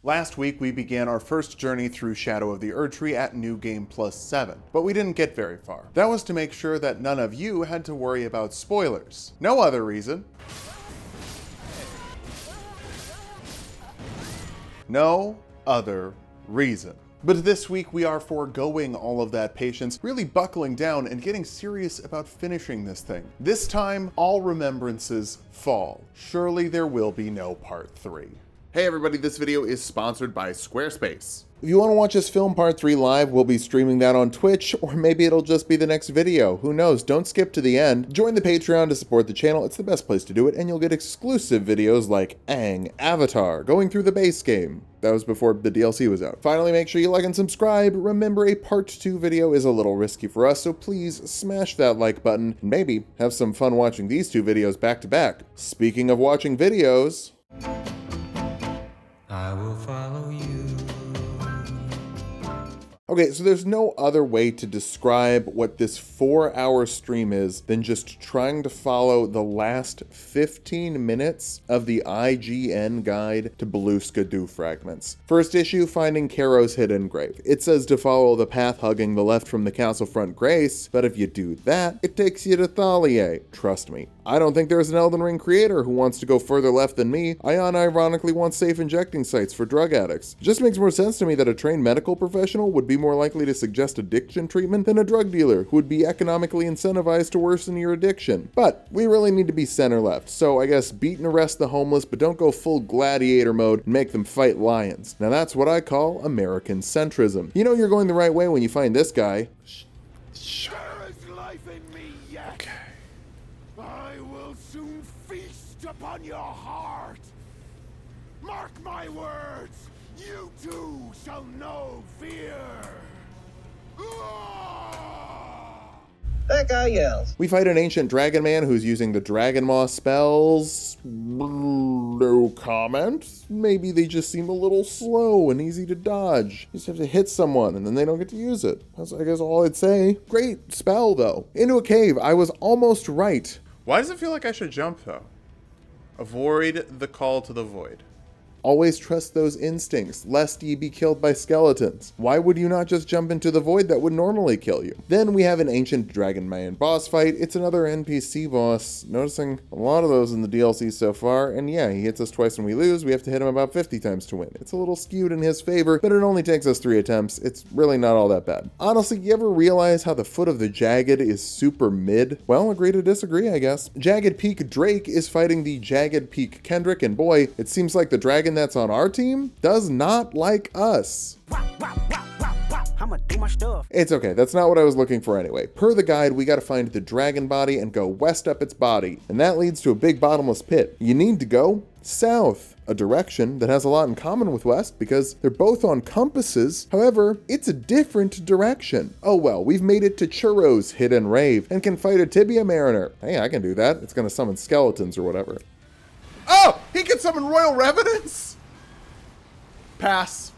Last week we began our first journey through Shadow of the Erdtree at NG+7, but we didn't get very far. That was to make sure that none of you had to worry about spoilers. No other reason. No other reason. But this week we are foregoing all of that patience, really buckling down and getting serious about finishing this thing. This time, all remembrances fall. Surely there will be no part 3. Hey everybody, this video is sponsored by Squarespace. If you want to watch us film part 3 live, we'll be streaming that on Twitch, or maybe it'll just be the next video. Who knows? Don't skip to the end. Join the Patreon to support the channel. It's the best place to do it, and you'll get exclusive videos like Aang, Avatar, going through the base game. That was before the DLC was out. Finally, make sure you like and subscribe. Remember, a part 2 video is a little risky for us, so please smash that like button, and maybe have some fun watching these 2 videos back to back. Speaking of watching videos, I will follow you. Okay, so there's no other way to describe what this 4-hour stream is than just trying to follow the last 15 minutes of the IGN guide to Blue Skidoo fragments. First issue, finding Caro's hidden grave. It says to follow the path hugging the left from the castle front Grace, but if you do that, it takes you to Thalia. Trust me. I don't think there's an Elden Ring creator who wants to go further left than me. I unironically want safe injecting sites for drug addicts. It just makes more sense to me that a trained medical professional would be more likely to suggest addiction treatment than a drug dealer who would be economically incentivized to worsen your addiction. But we really need to be center left, so I guess beat and arrest the homeless, but don't go full gladiator mode and make them fight lions. Now that's what I call American centrism. You know you're going the right way when you find this guy. There is life in me yet. Okay. I will soon feast upon your heart. Mark my words, you too shall know fear. That guy yells. We fight an ancient dragon man who's using the dragon maw spells. No comment. Maybe they just seem a little slow and easy to dodge. You just have to hit someone and then they don't get to use it. That's, I guess, all I'd say. Great spell, though. Into a cave. I was almost right. Why does it feel like I should jump, though? Avoid the call to the void. Always trust those instincts, lest ye be killed by skeletons. Why would you not just jump into the void that would normally kill you? Then we have an ancient dragon man boss fight. It's another NPC boss. Noticing a lot of those in the DLC so far, and yeah, he hits us twice when we lose. We have to hit him about 50 times to win. It's a little skewed in his favor, but it only takes us 3 attempts. It's really not all that bad. Honestly, you ever realize how the foot of the Jagged is super mid? Well, agree to disagree, I guess. Jagged Peak Drake is fighting the Jagged Peak Kendrick, and boy, it seems like the dragon that's on our team does not like us. I'ma do my stuff. It's okay, that's not what I was looking for anyway. Per the guide, we gotta find the dragon body and go west up its body, and that leads to a big bottomless pit. You need to go south, a direction that has a lot in common with west because they're both on compasses. However, it's a different direction. Oh well, we've made it to Churro's hidden rave and can fight a tibia mariner. Hey, I can do that. It's gonna summon skeletons or whatever. Oh, he can summon royal revenants? Pass.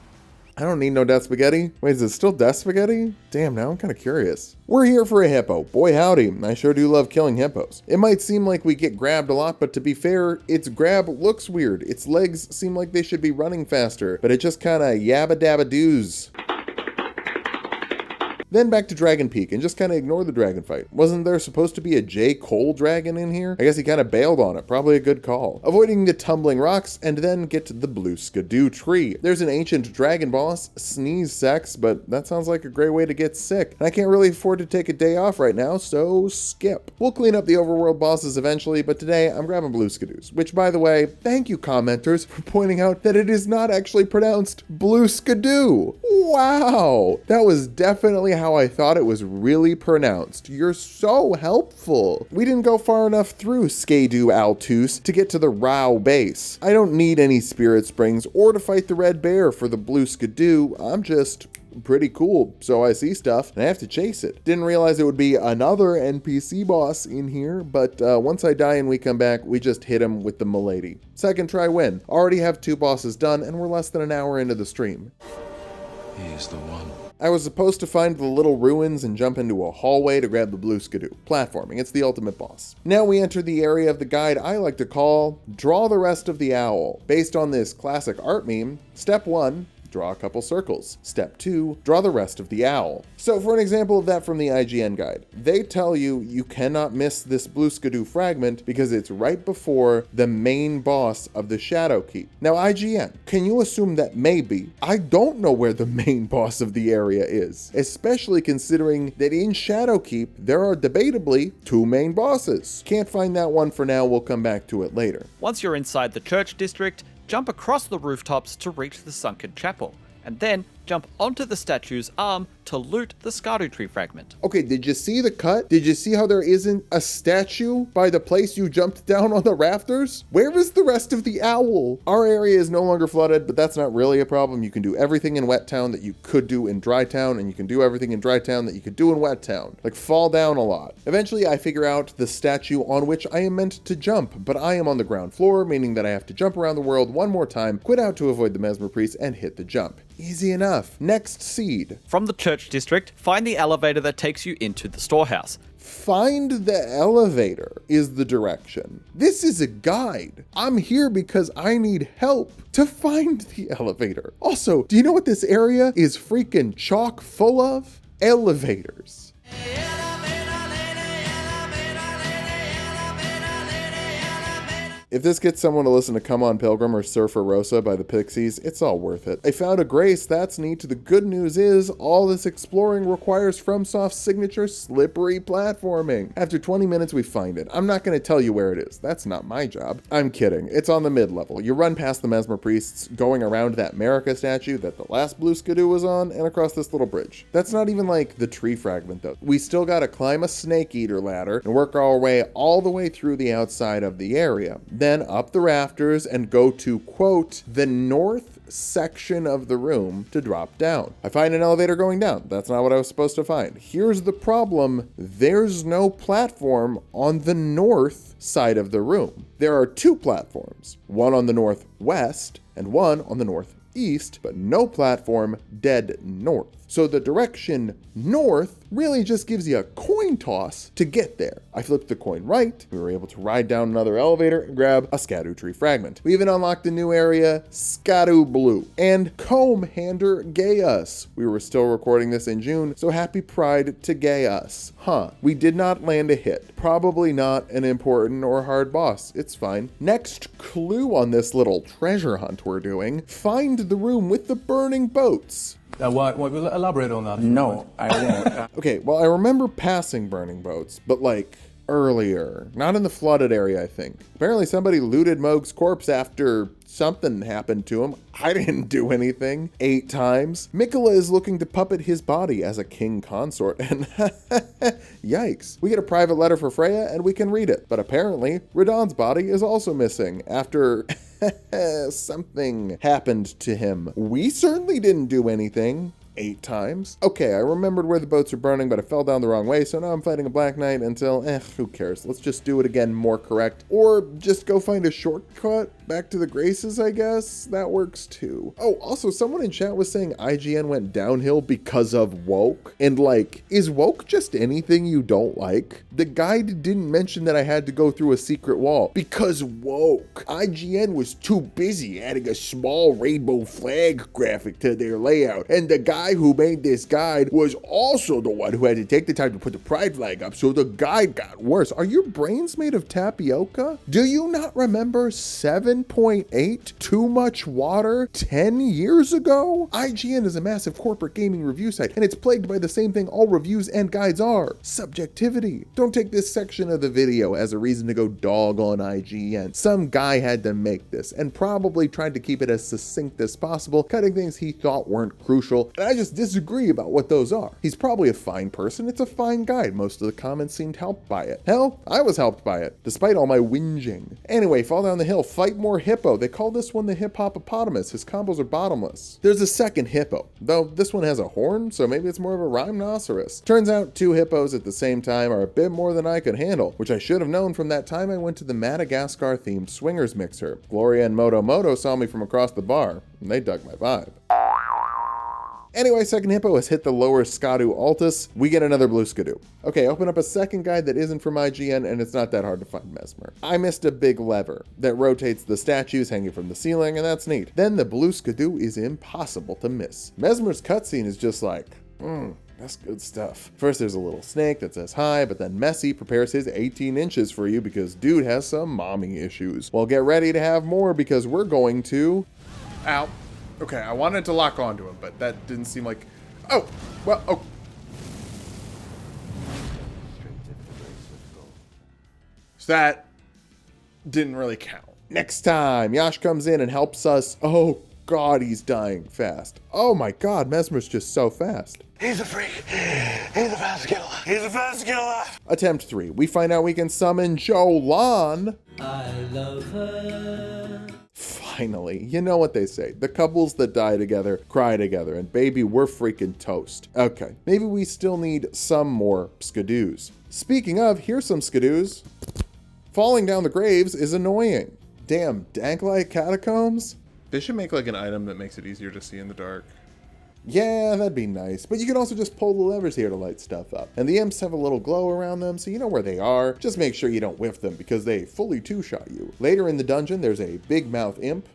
I don't need no death spaghetti. Wait, is it still death spaghetti? Damn, now I'm kind of curious. We're here for a hippo. Boy howdy, I sure do love killing hippos. It might seem like we get grabbed a lot, but to be fair, its grab looks weird. Its legs seem like they should be running faster, but it just kind of yabba dabba doos. Then back to Dragon Peak and just kind of ignore the dragon fight. Wasn't there supposed to be a J. Cole dragon in here? I guess he kind of bailed on it. Probably a good call. Avoiding the tumbling rocks and then get to the Blue Skidoo tree. There's an ancient dragon boss, Sneeze Sex, but that sounds like a great way to get sick. And I can't really afford to take a day off right now, so skip. We'll clean up the overworld bosses eventually, but today I'm grabbing Blue Skidoos, which by the way, thank you commenters for pointing out that it is not actually pronounced Blue Skidoo. Wow, that was definitely how I thought it was really pronounced. You're so helpful. We didn't go far enough through Skadoo Altus to get to the Rao base. I don't need any spirit springs or to fight the red bear for the Blue Skidoo. I'm just pretty cool, so I see stuff and I have to chase it. Didn't realize it would be another NPC boss in here, but once I die and we come back, we just hit him with the Milady. Second try win. Already have 2 bosses done and we're less than an hour into the stream. He is the one. I was supposed to find the little ruins and jump into a hallway to grab the blue skidoo. Platforming, it's the ultimate boss. Now we enter the area of the guide I like to call Draw the Rest of the Owl. Based on this classic art meme, step 1, draw a couple circles. Step 2, draw the rest of the owl. So for an example of that from the IGN guide, they tell you you cannot miss this blue skidoo fragment because it's right before the main boss of the Shadow Keep. Now IGN, can you assume that maybe I don't know where the main boss of the area is? Especially considering that in Shadow Keep, there are debatably 2 main bosses. Can't find that one for now, we'll come back to it later. Once you're inside the church district, jump across the rooftops to reach the sunken chapel, and then jump onto the statue's arm to loot the Erdtree fragment. Okay, did you see the cut? Did you see how there isn't a statue by the place you jumped down on the rafters? Where is the rest of the owl? Our area is no longer flooded, but that's not really a problem. You can do everything in Wet Town that you could do in Dry Town, and you can do everything in Dry Town that you could do in Wet Town. Like fall down a lot. Eventually, I figure out the statue on which I am meant to jump, but I am on the ground floor, meaning that I have to jump around the world one more time, quit out to avoid the Mesmer Priest, and hit the jump. Easy enough. Next seed. From the church district, find the elevator that takes you into the storehouse. Find the elevator is the direction. This is a guide. I'm here because I need help to find the elevator. Also, do you know what this area is freaking chock full of? Elevators. If this gets someone to listen to Come On Pilgrim or Surfer Rosa by the Pixies, it's all worth it. I found a grace, that's neat. The good news is, all this exploring requires FromSoft's signature slippery platforming. After 20 minutes, we find it. I'm not going to tell you where it is. That's not my job. I'm kidding. It's on the mid-level. You run past the Mesmer Priests, going around that Marika statue that the last blue skidoo was on, and across this little bridge. That's not even like the tree fragment, though. We still got to climb a snake eater ladder and work our way all the way through the outside of the area. Then up the rafters and go to, quote, the north section of the room to drop down. I find an elevator going down. That's not what I was supposed to find. Here's the problem. There's no platform on the north side of the room. There are 2 platforms, one on the northwest and one on the northeast, but no platform dead north. So the direction north really just gives you a coin toss to get there. I flipped the coin right. We were able to ride down another elevator and grab a Erdtree fragment. We even unlocked a new area, Skadu Blue, and Comb Hander Gaius. We were still recording this in June, so happy Pride to Gaius. We did not land a hit. Probably not an important or hard boss. It's fine. Next clue on this little treasure hunt we're doing, find the room with the burning boats. Why will you elaborate on that? No, I won't. Okay, well, I remember passing burning boats, but like earlier, not in the flooded area, I think. Apparently somebody looted Moog's corpse after something happened to him. I didn't do anything. 8 times. Miquella is looking to puppet his body as a king consort, and yikes. We get a private letter for Freya and we can read it, but apparently Radahn's body is also missing after something happened to him. We certainly didn't do anything. 8 times. Okay, I remembered where the boats are burning, but I fell down the wrong way, so now I'm fighting a Black Knight until, who cares? Let's just do it again more correct. Or just go find a shortcut back to the Graces, I guess. That works too. Oh, also, someone in chat was saying IGN went downhill because of woke. And like, is woke just anything you don't like? The guide didn't mention that I had to go through a secret wall because woke. IGN was too busy adding a small rainbow flag graphic to their layout, and the guy who made this guide was also the one who had to take the time to put the pride flag up, so the guide got worse. Are your brains made of tapioca? Do you not remember 7.8 Too Much Water 10 years ago? IGN is a massive corporate gaming review site, and it's plagued by the same thing all reviews and guides are: subjectivity. Don't take this section of the video as a reason to go dog on IGN. Some guy had to make this, and probably tried to keep it as succinct as possible, cutting things he thought weren't crucial, and I just disagree about what those are. He's probably a fine person, it's a fine guide. Most of the comments seemed helped by it. Hell, I was helped by it, despite all my whinging. Anyway, fall down the hill, fight more hippo. They call this one the hip-hop-opotamus. His combos are bottomless. There's a second hippo, though this one has a horn, so maybe it's more of a rhinoceros. Turns out 2 hippos at the same time are a bit more than I could handle, which I should have known from that time I went to the Madagascar-themed swingers mixer. Gloria and Moto Moto saw me from across the bar, and they dug my vibe. Anyway, second hippo has hit the lower Skadu Altus. We get another blue Skidoo. Okay, open up a second guide that isn't from IGN, and it's not that hard to find Mesmer. I missed a big lever that rotates the statues hanging from the ceiling, and that's neat. Then the blue Skidoo is impossible to miss. Mesmer's cutscene is just like, that's good stuff. First, there's a little snake that says hi, but then Messi prepares his 18 inches for you because dude has some mommy issues. Well, get ready to have more because we're going to... Ow. Okay, I wanted to lock onto him, but that didn't seem like... Oh! Well, oh. So that didn't really count. Next time, Yash comes in and helps us. Oh God, he's dying fast. Oh my God, Mesmer's just so fast. He's a freak. He's a fast killer. He's a fast killer. Attempt 3. We find out we can summon Jolan. I love her. Finally, you know what they say. The couples that die together cry together, and baby, we're freaking toast. Okay, maybe we still need some more Skidoos. Speaking of, here's some Skidoos. Falling down the graves is annoying. Damn, Danklite catacombs? They should make like an item that makes it easier to see in the dark. Yeah, that'd be nice, but you can also just pull the levers here to light stuff up. And the imps have a little glow around them, so you know where they are. Just make sure you don't whiff them because they fully two-shot you. Later in the dungeon, there's a big mouth imp.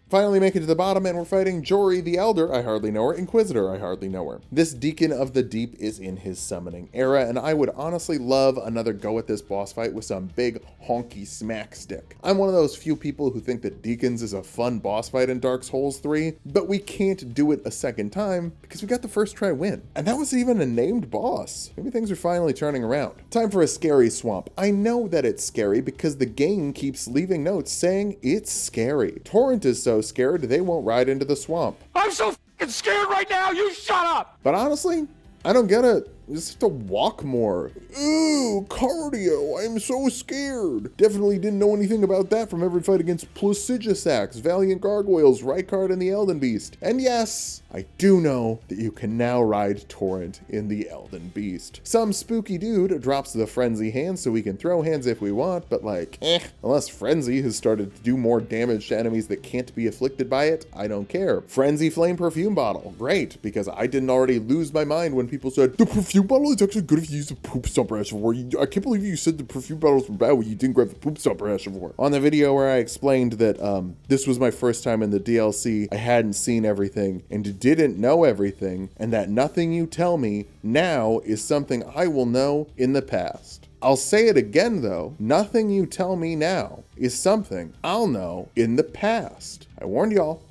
Finally make it to the bottom and we're fighting Jory the Elder, I hardly know her, Inquisitor, I hardly know her. This Deacon of the Deep is in his summoning era, and I would honestly love another go at this boss fight with some big honky smack stick. I'm one of those few people who think that Deacons is a fun boss fight in Dark Souls 3, but we can't do it a second time because we got the first try win. And that was even a named boss. Maybe things are finally turning around. Time for a scary swamp. I know that it's scary because the game keeps leaving notes saying it's scary. Torrent is so scared they won't ride into the swamp. I'm so fucking scared right now. You shut up. But honestly, I don't get it. We just have to walk more. Ooh, cardio. I'm so scared. Definitely didn't know anything about that from every fight against Placidusax, Valiant Gargoyles, Rykard, and the Elden Beast. And yes, I do know that you can now ride Torrent in the Elden Beast. Some spooky dude drops the Frenzy hand so we can throw hands if we want, but like, unless Frenzy has started to do more damage to enemies that can't be afflicted by it, I don't care. Frenzy Flame Perfume Bottle. Great, because I didn't already lose my mind when people said, the perfume bottle is actually good if you use the poop stomper reservoir. I can't believe you said the perfume bottles were bad when you didn't grab the poop stomper reservoir. On the video where I explained that this was my first time in the DLC, I hadn't seen everything and didn't know everything, and that nothing you tell me now is something I will know in the past. I'll say it again though, nothing you tell me now is something I'll know in the past. I warned y'all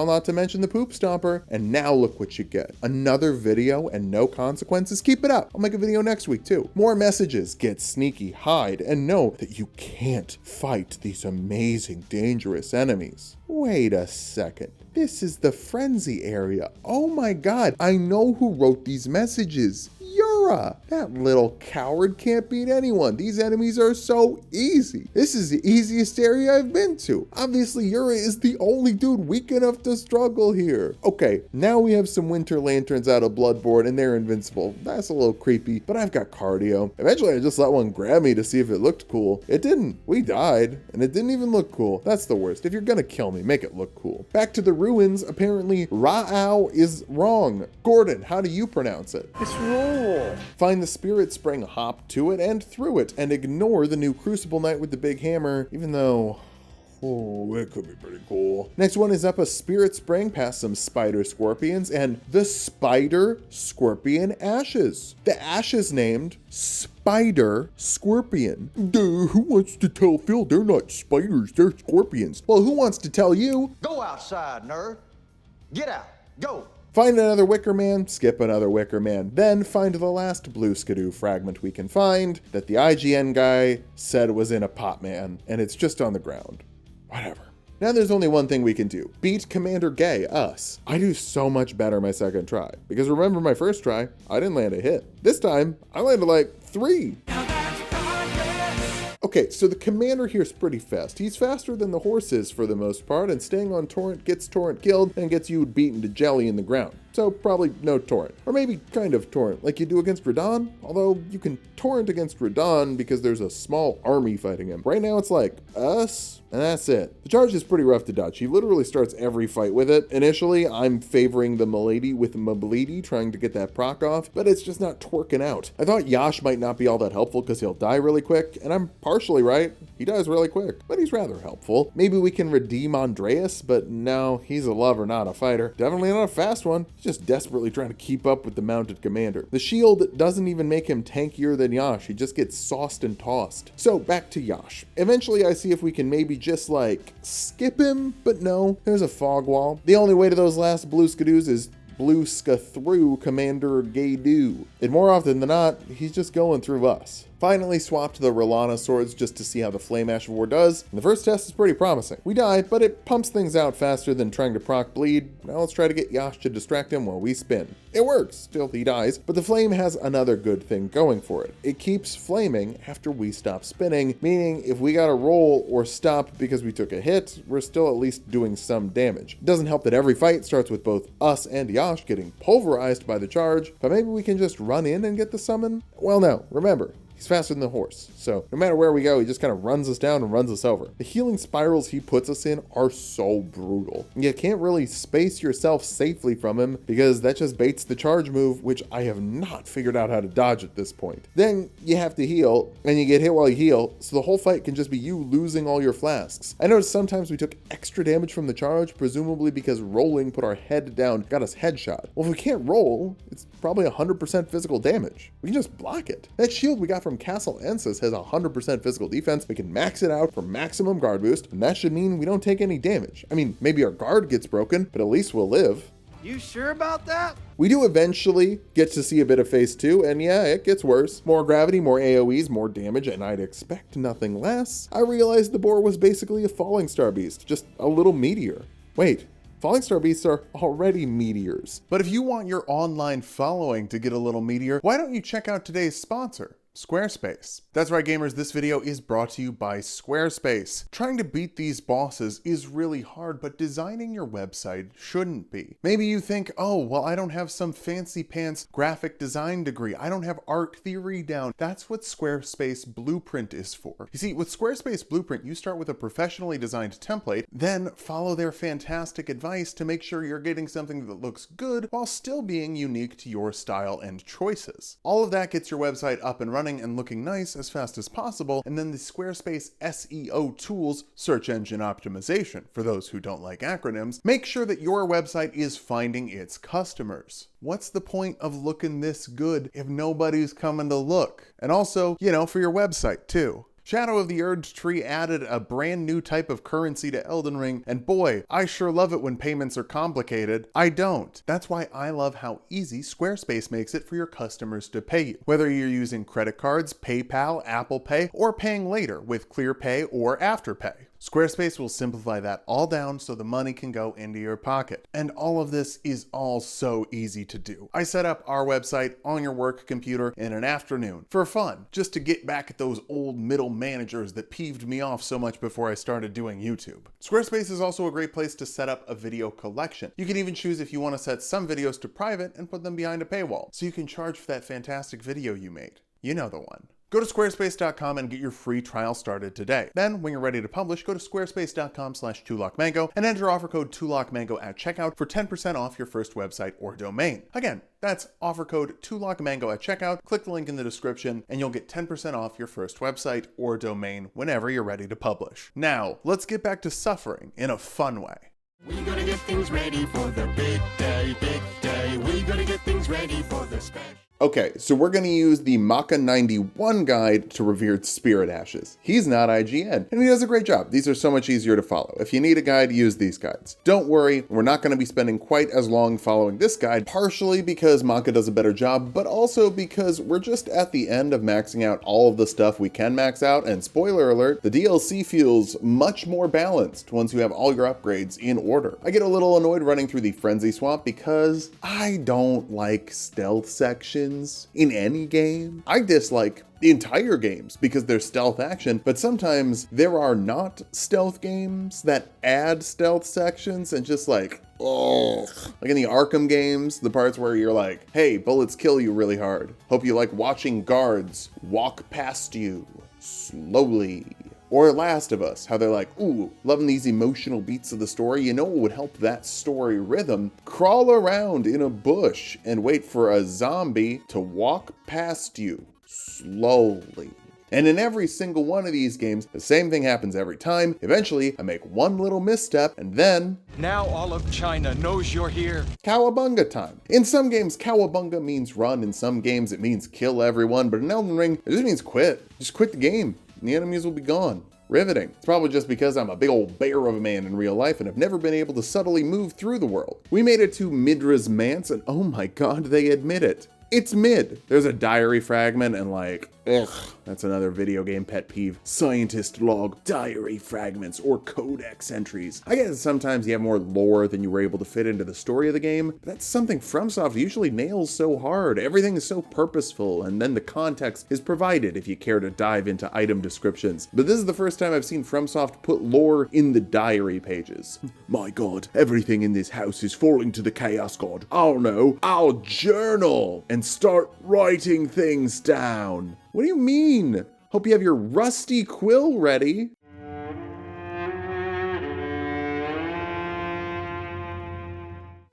not to mention the poop stomper, and now look what you get. Another video and no consequences. Keep it up. I'll make a video next week too. More messages, get sneaky, hide, and know that you can't fight these amazing, dangerous enemies. Wait a second. This is the Frenzy area. Oh my God, I know who wrote these messages. Yura! That little coward can't beat anyone. These enemies are so easy. This is the easiest area I've been to. Obviously, Yura is the only dude weak enough to struggle here. Okay, now we have some Winter Lanterns out of Bloodborne and they're invincible. That's a little creepy, but I've got cardio. Eventually, I just let one grab me to see if it looked cool. It didn't. We died, and it didn't even look cool. That's the worst. If you're gonna kill me, make it look cool. Back to the ruins. Apparently, Ra'au is wrong. Gordon, how do you pronounce it? It's rule. Find the Spirit Spring, hop to it and through it, and ignore the new Crucible Knight with the big hammer, even though, oh, it could be pretty cool. Next one is up a Spirit Spring past some Spider Scorpions and the Spider Scorpion Ashes. The ashes named Spider Scorpion. Duh, who wants to tell Phil they're not spiders, they're scorpions? Well, who wants to tell you? Go outside, nerd. Get out. Go. Find another Wicker Man, skip another Wicker Man, then find the last blue Skidoo fragment we can find that the IGN guy said was in a pot man, and it's just on the ground. Whatever. Now there's only one thing we can do. Beat Commander Gay, us. I do so much better my second try, because remember my first try, I didn't land a hit. This time, I landed like 3. Okay, so the commander here is pretty fast. He's faster than the horse is for the most part, and staying on Torrent gets Torrent killed and gets you beaten to jelly in the ground. so probably no torrent. Or maybe kind of torrent, like you do against Radahn, although you can torrent against Radahn because there's a small army fighting him. Right now it's like us, and that's it. The charge is pretty rough to dodge. He literally starts every fight with it. Initially, I'm favoring the Milady with Milady, trying to get that proc off, but it's just not twerking out. I thought Yash might not be all that helpful because he'll die really quick, and I'm partially right. He dies really quick, but he's rather helpful. Maybe we can redeem Andreas, but no, he's a lover, not a fighter. Definitely not a fast one. He's just desperately trying to keep up with the mounted commander. The shield doesn't even make him tankier than Yash. He just gets sauced and tossed. So back to Yash. Eventually I see if we can maybe just like skip him, but no, there's a fog wall. The only way to those last blue skidoos is blue ska through Commander Gaydu. And more often than not, he's just going through us. Finally swapped the Rolana swords just to see how the Flame Ash of War does, and the first test is pretty promising. We die, but it pumps things out faster than trying to proc bleed. Now let's try to get Yash to distract him while we spin. It works, still he dies, but the flame has another good thing going for it. It keeps flaming after we stop spinning, meaning if we gotta roll or stop because we took a hit, we're still at least doing some damage. It doesn't help that every fight starts with both us and Yash getting pulverized by the charge, but maybe we can just run in and get the summon? Well no, remember, he's faster than the horse, so no matter where we go, he just kind of runs us down and runs us over. The healing spirals he puts us in are so brutal. You can't really space yourself safely from him because that just baits the charge move, which I have not figured out how to dodge at this point. Then you have to heal, and you get hit while you heal, so the whole fight can just be you losing all your flasks. I noticed sometimes we took extra damage from the charge, presumably because rolling put our head down, got us headshot. Well, if we can't roll, it's probably 100% physical damage. We can just block it. That shield we got from Castle Ensis has 100% physical defense. We can max it out for maximum guard boost, and that should mean we don't take any damage. I mean, maybe our guard gets broken, but at least we'll live. You sure about that? We do eventually get to see a bit of phase 2, and yeah, it gets worse. More gravity, more AoEs, more damage, and I'd expect nothing less. I realized the boar was basically a falling star beast, just a little meteor. Wait. Falling star beasts are already meteors. But if you want your online following to get a little meteor, why don't you check out today's sponsor, Squarespace. That's right, gamers, this video is brought to you by Squarespace. Trying to beat these bosses is really hard, but designing your website shouldn't be. Maybe you think, oh, well, I don't have some fancy pants graphic design degree. I don't have art theory down. That's what Squarespace Blueprint is for. You see, with Squarespace Blueprint, you start with a professionally designed template, then follow their fantastic advice to make sure you're getting something that looks good while still being unique to your style and choices. All of that gets your website up and running and looking nice as fast as possible, and then the Squarespace SEO tools, search engine optimization, for those who don't like acronyms, make sure that your website is finding its customers. What's the point of looking this good if nobody's coming to look? And also, you know, for your website too. Shadow of the Erdtree added a brand new type of currency to Elden Ring, and boy, I sure love it when payments are complicated. I don't. That's why I love how easy Squarespace makes it for your customers to pay you. Whether you're using credit cards, PayPal, Apple Pay, or paying later with ClearPay or Afterpay. Squarespace will simplify that all down so the money can go into your pocket. And all of this is all so easy to do. I set up our website on your work computer in an afternoon for fun, just to get back at those old middle managers that peeved me off so much before I started doing YouTube. Squarespace is also a great place to set up a video collection. You can even choose if you want to set some videos to private and put them behind a paywall, so you can charge for that fantastic video you made. You know the one. Go to squarespace.com and get your free trial started today. Then, when you're ready to publish, go to squarespace.com/tulokmango and enter offer code tulokmango at checkout for 10% off your first website or domain. Again, that's offer code tulokmango at checkout. Click the link in the description and you'll get 10% off your first website or domain whenever you're ready to publish. Now, let's get back to suffering in a fun way. We gotta get things ready for the big day, big day. We gotta get things ready for the special. Okay, so we're going to use the Maka 91 guide to Revered Spirit Ashes. He's not IGN, and he does a great job. These are so much easier to follow. If you need a guide, use these guides. Don't worry, we're not going to be spending quite as long following this guide, partially because Maka does a better job, but also because we're just at the end of maxing out all of the stuff we can max out, and spoiler alert, the DLC feels much more balanced once you have all your upgrades in order. I get a little annoyed running through the Frenzy Swamp because I don't like stealth sections in any game. I dislike the entire games because they're stealth action, but sometimes there are not stealth games that add stealth sections and just like, oh, like in the Arkham games, the parts where you're like, hey, bullets kill you really hard. Hope you like watching guards walk past you slowly. Or Last of Us, how they're like, ooh, loving these emotional beats of the story. You know what would help that story rhythm? Crawl around in a bush and wait for a zombie to walk past you slowly. And in every single one of these games, the same thing happens every time. Eventually, I make one little misstep, and then... Now all of China knows you're here. Cowabunga time. In some games, cowabunga means run. In some games, it means kill everyone. But in Elden Ring, it just means quit. Just quit the game. The enemies will be gone. Riveting. It's probably just because I'm a big old bear of a man in real life and have never been able to subtly move through the world. We made it to Midra's Manse, and oh my god, they admit it. It's mid. There's a diary fragment and like, ugh, that's another video game pet peeve. Scientist log diary fragments or codex entries. I guess sometimes you have more lore than you were able to fit into the story of the game, but that's something FromSoft usually nails so hard. Everything is so purposeful, and then the context is provided if you care to dive into item descriptions. But this is the first time I've seen FromSoft put lore in the diary pages. My god, everything in this house is falling to the chaos god. Oh no, I'll journal and start writing things down. What do you mean? Hope you have your rusty quill ready.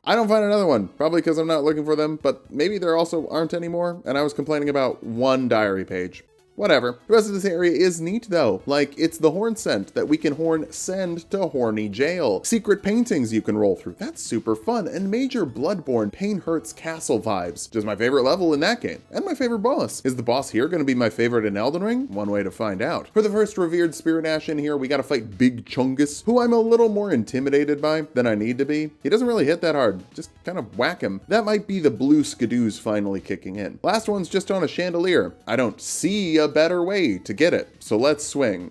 I don't find another one, probably because I'm not looking for them, but maybe there also aren't anymore, and I was complaining about one diary page. Whatever. The rest of this area is neat though. Like, it's the horn scent that we can send to Horny Jail. Secret paintings you can roll through. That's super fun. And major Bloodborne Pain Hurts Castle vibes. Just my favorite level in that game. And my favorite boss. Is the boss here going to be my favorite in Elden Ring? One way to find out. For the first revered Spirit Ash in here, we gotta fight Big Chungus, who I'm a little more intimidated by than I need to be. He doesn't really hit that hard. Just kind of whack him. That might be the blue skidoos finally kicking in. Last one's just on a chandelier. I don't see a better way to get it, so let's swing.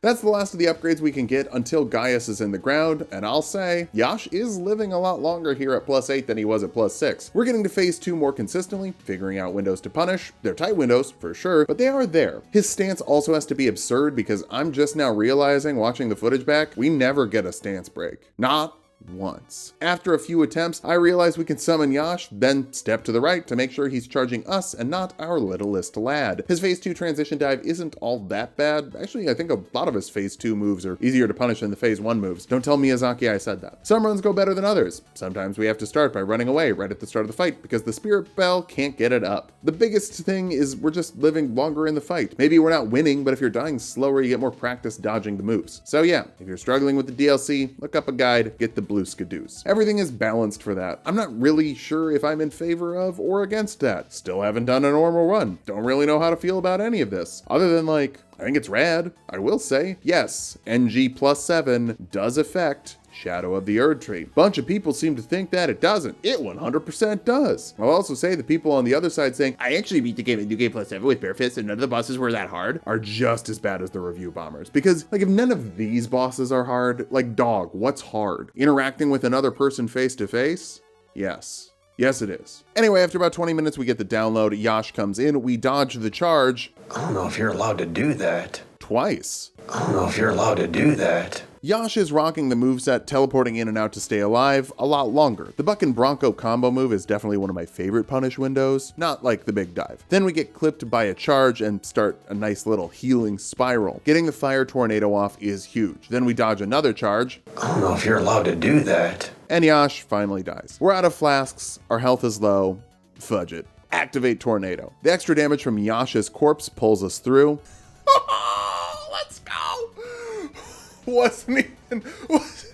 That's the last of the upgrades we can get until Gaius is in the ground, and I'll say, Yash is living a lot longer here at +8 than he was at +6. We're getting to phase 2 more consistently, figuring out windows to punish. They're tight windows, for sure, but they are there. His stance also has to be absurd because I'm just now realizing, watching the footage back, we never get a stance break. Not once. After a few attempts, I realize we can summon Yash, then step to the right to make sure he's charging us and not our littlest lad. His phase 2 transition dive isn't all that bad. Actually, I think a lot of his phase 2 moves are easier to punish than the phase 1 moves. Don't tell Miyazaki I said that. Some runs go better than others. Sometimes we have to start by running away right at the start of the fight because the spirit bell can't get it up. The biggest thing is we're just living longer in the fight. Maybe we're not winning, but if you're dying slower, you get more practice dodging the moves. So yeah, if you're struggling with the DLC, look up a guide, get the blue skidoos. Everything is balanced for that. I'm not really sure if I'm in favor of or against that. Still haven't done a normal run. Don't really know how to feel about any of this. Other than like, I think it's rad. I will say, yes, NG+7 does affect Shadow of the Erdtree. Bunch of people seem to think that it doesn't. It 100% does. I'll also say the people on the other side saying, I actually beat the game in New Game +7 with bare fists and none of the bosses were that hard, are just as bad as the review bombers. Because like if none of these bosses are hard, like dog, what's hard? Interacting with another person face to face? Yes. Yes, it is. Anyway, after about 20 minutes, we get the download. Yash comes in. We dodge the charge. I don't know if you're allowed to do that. Twice. I don't know if you're allowed to do that. Yash is rocking the moveset, teleporting in and out to stay alive a lot longer. The Buck and Bronco combo move is definitely one of my favorite punish windows, not like the big dive. Then we get clipped by a charge and start a nice little healing spiral. Getting the fire tornado off is huge. Then we dodge another charge. I don't know if you're allowed to do that. And Yash finally dies. We're out of flasks, our health is low. Fudge it. Activate tornado. The extra damage from Yash's corpse pulls us through. Let's go! Wasn't even close.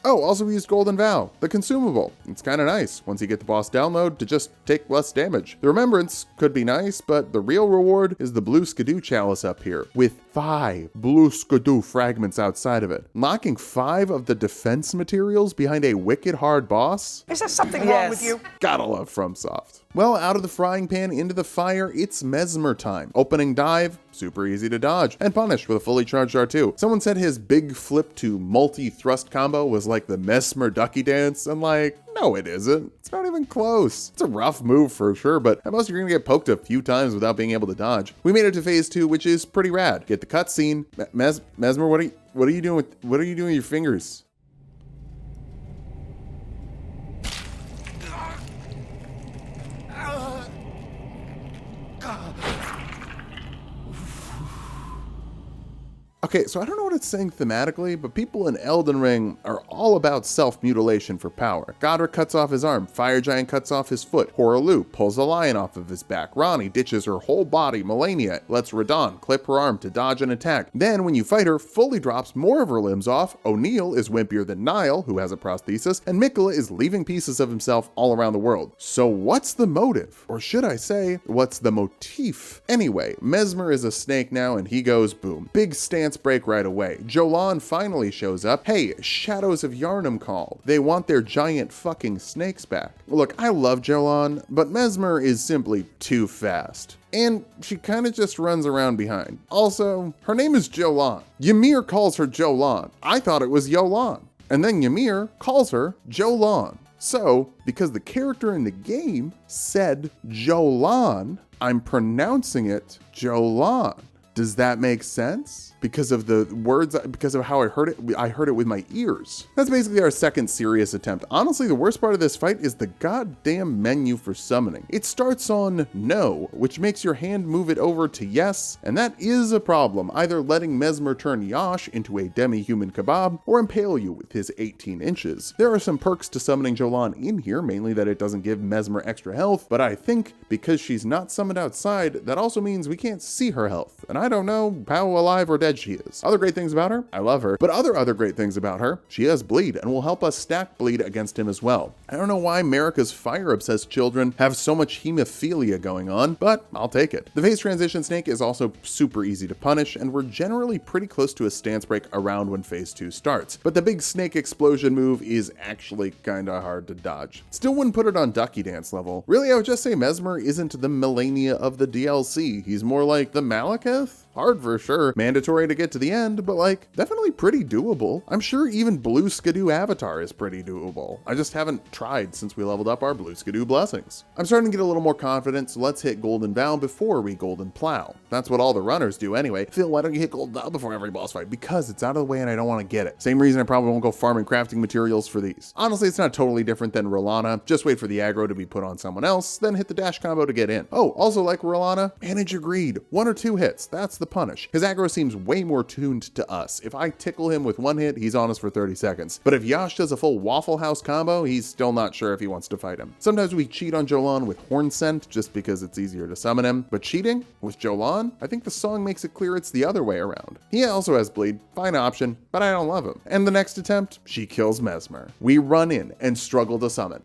Oh, also we used Golden Vow, the consumable. It's kind of nice, once you get the boss download, to just take less damage. The Remembrance could be nice, but the real reward is the Blue Skidoo Chalice up here, with 5 Blue Skidoo fragments outside of it. Knocking 5 of the defense materials behind a wicked hard boss? Is there something wrong with you? Gotta love FromSoft. Well, out of the frying pan into the fire, it's Mesmer time. Opening dive, super easy to dodge and punish with a fully charged R2. Someone said his big flip to multi-thrust combo was like the Mesmer ducky dance, and like, no it isn't. It's not even close. It's a rough move for sure, but at most you're gonna get poked a few times without being able to dodge. We made it to phase 2, which is pretty rad. Get the cutscene. Mesmer, what are you doing with your fingers? Okay, so I don't know what it's saying thematically, but people in Elden Ring are all about self-mutilation for power. Godric cuts off his arm, Fire Giant cuts off his foot, Hoaraloo pulls a lion off of his back, Ranni ditches her whole body, Malenia lets Radahn clip her arm to dodge an attack. Then when you fight her, fully drops more of her limbs off, O'Neill is wimpier than Niall, who has a prosthesis, and Miquella is leaving pieces of himself all around the world. So what's the motive? Or should I say, what's the motif? Anyway, Mesmer is a snake now and he goes boom. Big stance break right away. Jolan finally shows up. Hey, Shadows of Yharnam called. They want their giant fucking snakes back. Look, I love Jolan, but Mesmer is simply too fast. And she kind of just runs around behind. Also, her name is Jolan. Ymir calls her Jolan. I thought it was Yolan. And then Ymir calls her Jolan. So, because the character in the game said Jolan, I'm pronouncing it Jolan. Does that make sense? Because of the words, because of how I heard it with my ears. That's basically our second serious attempt. Honestly, the worst part of this fight is the goddamn menu for summoning. It starts on no, which makes your hand move it over to yes, and that is a problem, either letting Mesmer turn Yash into a demi-human kebab, or impale you with his 18 inches. There are some perks to summoning Jolan in here, mainly that it doesn't give Mesmer extra health, but I think because she's not summoned outside, that also means we can't see her health, and I don't know how alive or dead she is. Other great things about her, I love her, but other great things about her, she has bleed and will help us stack bleed against him as well. I don't know why America's fire-obsessed children have so much hemophilia going on, but I'll take it. The phase transition snake is also super easy to punish, and we're generally pretty close to a stance break around when phase 2 starts, but the big snake explosion move is actually kinda hard to dodge. Still wouldn't put it on Ducky Dance level. Really, I would just say Mesmer isn't the Malenia of the DLC. He's more like the Malekith? Hard for sure, mandatory to get to the end, but like, definitely pretty doable. I'm sure even Blue Skidoo Avatar is pretty doable. I just haven't tried since we leveled up our Blue Skidoo blessings. I'm starting to get a little more confident, so let's hit Golden Vow before we Golden Plow. That's what all the runners do anyway. Phil, why don't you hit Golden Vow before every boss fight? Because it's out of the way and I don't want to get it. Same reason I probably won't go farming crafting materials for these. Honestly, it's not totally different than Rolana. Just wait for the aggro to be put on someone else, then hit the dash combo to get in. Oh, also like Rolana, manage your greed. 1 or 2 hits, that's the punish. His aggro seems way more tuned to us. If I tickle him with 1 hit, he's on us for 30 seconds. But if Yash does a full Waffle House combo, he's still not sure if he wants to fight him. Sometimes we cheat on Jolan with Horn Scent just because it's easier to summon him, but cheating with Jolan, I think the song makes it clear it's the other way around. He also has bleed, fine option, but I don't love him. And the next attempt, she kills Mesmer. We run in and struggle to summon.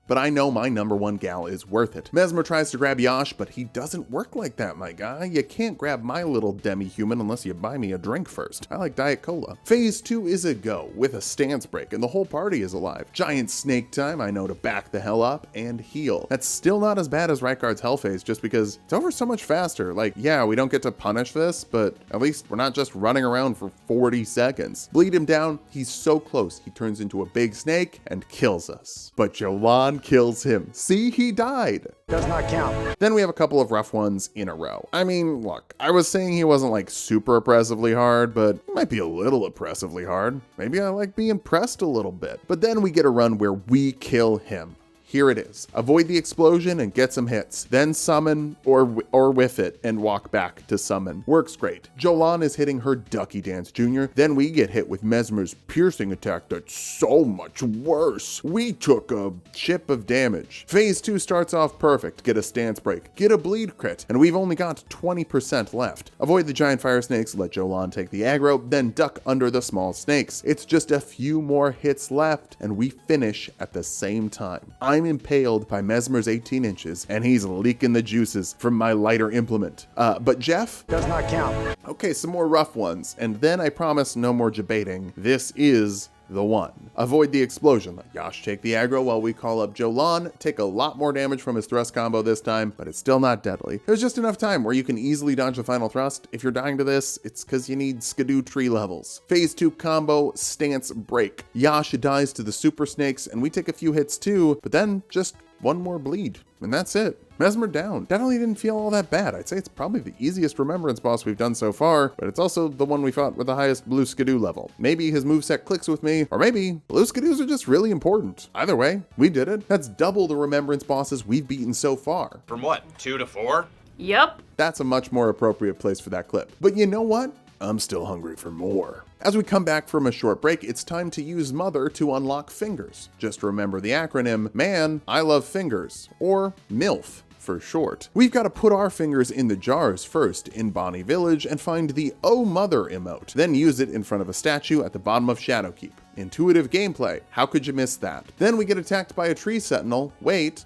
But I know my #1 gal is worth it. Mesmer tries to grab Yash, but he doesn't work like that, my guy. You can't grab my little demi-human unless you buy me a drink first. I like Diet Cola. Phase 2 is a go, with a stance break, and the whole party is alive. Giant snake time, I know to back the hell up and heal. That's still not as bad as Rykard's Hell phase, just because it's over so much faster. Like, yeah, we don't get to punish this, but at least we're not just running around for 40 seconds. Bleed him down, he's so close, he turns into a big snake and kills us. But Jolan kills him. See, he died. Does not count. Then we have a couple of rough ones in a row. I mean, look, I was saying he wasn't like super oppressively hard, but he might be a little oppressively hard. Maybe I like being pressed a little bit. But then we get a run where we kill him. Here it is. Avoid the explosion and get some hits. Then summon or whiff it and walk back to summon. Works great. Jolan is hitting her Ducky Dance Jr. Then we get hit with Mesmer's piercing attack that's so much worse. We took a chip of damage. Phase 2 starts off perfect. Get a stance break. Get a bleed crit. And we've only got 20% left. Avoid the giant fire snakes. Let Jolan take the aggro. Then duck under the small snakes. It's just a few more hits left and we finish at the same time. I'm impaled by Mesmer's 18 inches, and he's leaking the juices from my lighter implement. But Jeff? Does not count. Okay, some more rough ones, and then I promise no more debating. This is the one. Avoid the explosion. Let Yash take the aggro while we call up Jolan. Take a lot more damage from his thrust combo this time, but it's still not deadly. There's just enough time where you can easily dodge the final thrust. If you're dying to this, it's because you need Skidoo tree levels. Phase 2 combo, stance break. Yash dies to the super snakes, and we take a few hits too, but then just one more bleed, and that's it. Mesmer down. Definitely didn't feel all that bad. I'd say it's probably the easiest Remembrance boss we've done so far, but it's also the one we fought with the highest blue Skidoo level. Maybe his moveset clicks with me, or maybe blue Skidoos are just really important. Either way, we did it. That's double the Remembrance bosses we've beaten so far. From what, 2 to 4? Yep. That's a much more appropriate place for that clip. But you know what? I'm still hungry for more. As we come back from a short break, it's time to use Mother to unlock fingers. Just remember the acronym, Man, I Love Fingers, or MILF for short. We've got to put our fingers in the jars first in Bonnie Village and find the Oh Mother emote, then use it in front of a statue at the bottom of Shadowkeep. Intuitive gameplay, how could you miss that? Then we get attacked by a tree sentinel, wait,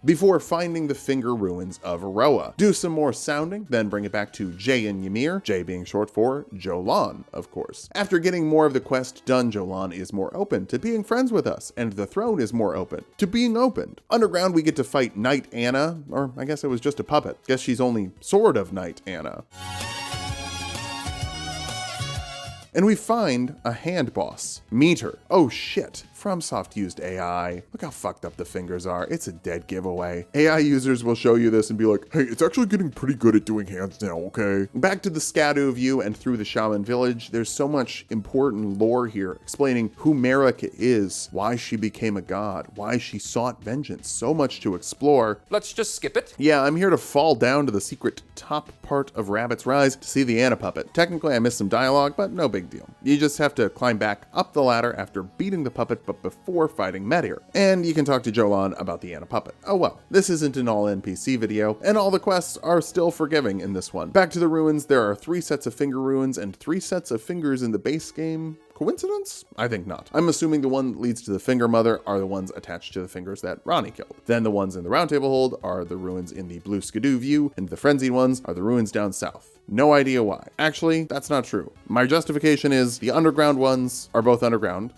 before finding the finger ruins of Aroa. Do some more sounding, then bring it back to Jay and Ymir, Jay being short for Jolan, of course. After getting more of the quest done, Jolan is more open to being friends with us, and the throne is more open to being opened. Underground, we get to fight Knight Anna, or I guess it was just a puppet. Guess she's only sort of Knight Anna. And we find a hand boss, Meter. Oh shit, FromSoft used AI. Look how fucked up the fingers are. It's a dead giveaway. AI users will show you this and be like, hey, it's actually getting pretty good at doing hands now, okay? Back to the Skadoo view and through the Shaman village, there's so much important lore here explaining who Marika is, why she became a god, why she sought vengeance. So much to explore. Let's just skip it. Yeah, I'm here to fall down to the secret top part of Rabbit's Rise to see the Anna puppet. Technically, I missed some dialogue, but no big deal. You just have to climb back up the ladder after beating the puppet, but before fighting Meteor. And you can talk to Jolan about the Anna puppet. Oh well, this isn't an all NPC video, and all the quests are still forgiving in this one. Back to the ruins, there are 3 sets of finger ruins and 3 sets of fingers in the base game. Coincidence? I think not. I'm assuming the one that leads to the Finger Mother are the ones attached to the fingers that Ronnie killed. Then the ones in the Round Table Hold are the ruins in the Blue Skidoo view, and the frenzied ones are the ruins down south. No idea why. Actually, that's not true. My justification is the underground ones are both underground,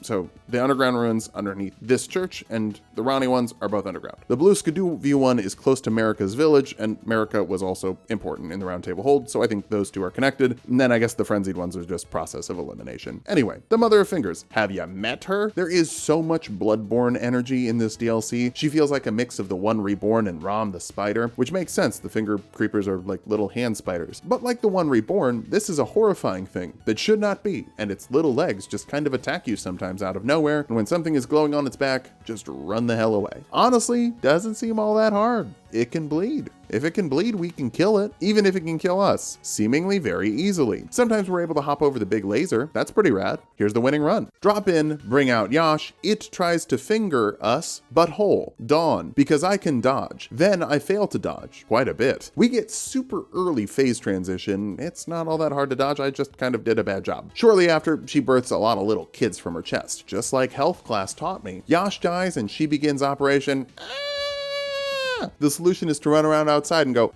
so the underground ruins underneath this church and the Ronnie ones are both underground. The Blue Skidoo view one is close to Marika's village, and Marika was also important in the Round Table Hold, so I think those two are connected. And then I guess the frenzied ones are just process of elimination. Anyway, the Mother of Fingers. Have you met her? There is so much Bloodborne energy in this DLC. She feels like a mix of the One Reborn and Rom the Spider, which makes sense. The finger creepers are like little hand spiders. But like the One Reborn, this is a horrifying thing that should not be, and its little legs just kind of attack you sometimes out of nowhere, and when something is glowing on its back, just run the hell away. Honestly, doesn't seem all that hard. It can bleed. If it can bleed, we can kill it, even if it can kill us, seemingly very easily. Sometimes we're able to hop over the big laser. That's pretty rad. Here's the winning run. Drop in, bring out Yash. It tries to finger us, but whole. Dawn, because I can dodge. Then I fail to dodge quite a bit. We get super early phase transition. It's not all that hard to dodge. I just kind of did a bad job. Shortly after, she births a lot of little kids from her chest, just like health class taught me. Yash dies and she begins Operation The solution is to run around outside and go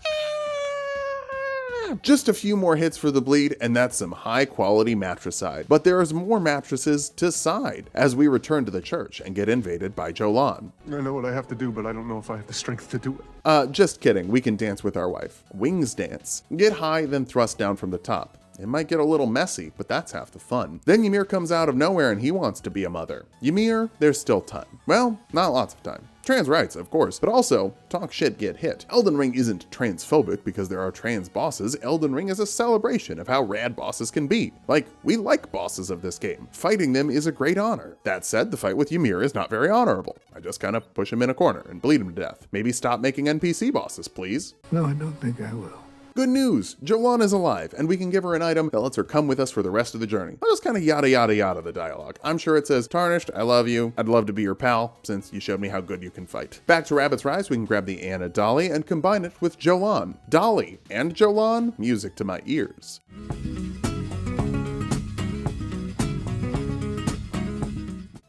just a few more hits for the bleed, and that's some high quality matricide. But there is more mattresses to side as we return to the church and get invaded by Jolan. I know what I have to do, but I don't know if I have the strength to do it. Just kidding. We can dance with our wife. Wings dance. Get high, then thrust down from the top. It might get a little messy, but that's half the fun. Then Ymir comes out of nowhere and he wants to be a mother. Ymir, there's still time. Well, not lots of time. Trans rights, of course, but also, talk shit, get hit. Elden Ring isn't transphobic because there are trans bosses. Elden Ring is a celebration of how rad bosses can be. Like, we like bosses of this game. Fighting them is a great honor. That said, the fight with Ymir is not very honorable. I just kind of push him in a corner and bleed him to death. Maybe stop making NPC bosses, please. No, I don't think I will. Good news, Jolan is alive, and we can give her an item that lets her come with us for the rest of the journey. I'll just kind of yada yada yada the dialogue. I'm sure it says, Tarnished, I love you. I'd love to be your pal, since you showed me how good you can fight. Back to Rabbit's Rise, we can grab the Anna Dolly and combine it with Jolan. Dolly and Jolan, music to my ears.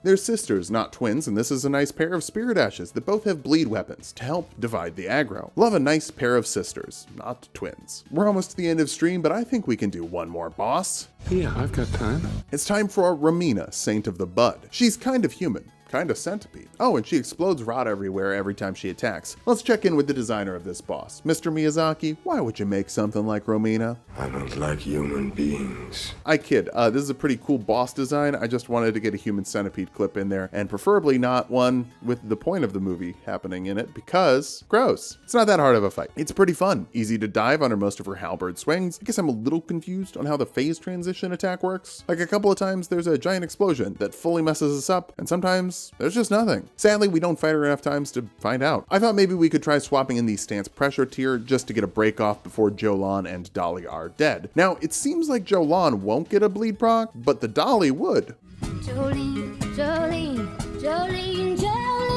They're sisters, not twins, and this is a nice pair of spirit ashes that both have bleed weapons to help divide the aggro. Love a nice pair of sisters, not twins. We're almost to the end of stream, but I think we can do one more boss. Yeah, I've got time. It's time for Romina, Saint of the Bud. She's kind of human. Kind of centipede. Oh, and she explodes rot everywhere every time she attacks. Let's check in with the designer of this boss. Mr. Miyazaki, why would you make something like Romina? I don't like human beings. I kid. This is a pretty cool boss design. I just wanted to get a human centipede clip in there, and preferably not one with the point of the movie happening in it, because gross. It's not that hard of a fight. It's pretty fun. Easy to dive under most of her halberd swings. I guess I'm a little confused on how the phase transition attack works. Like a couple of times there's a giant explosion that fully messes us up, and sometimes there's just nothing. Sadly, we don't fight her enough times to find out. I thought maybe we could try swapping in the stance pressure tier just to get a break off before Jolan and Dolly are dead. Now, it seems like Jolan won't get a bleed proc, but the Dolly would. Jolene, Jolene, Jolene, Jolene.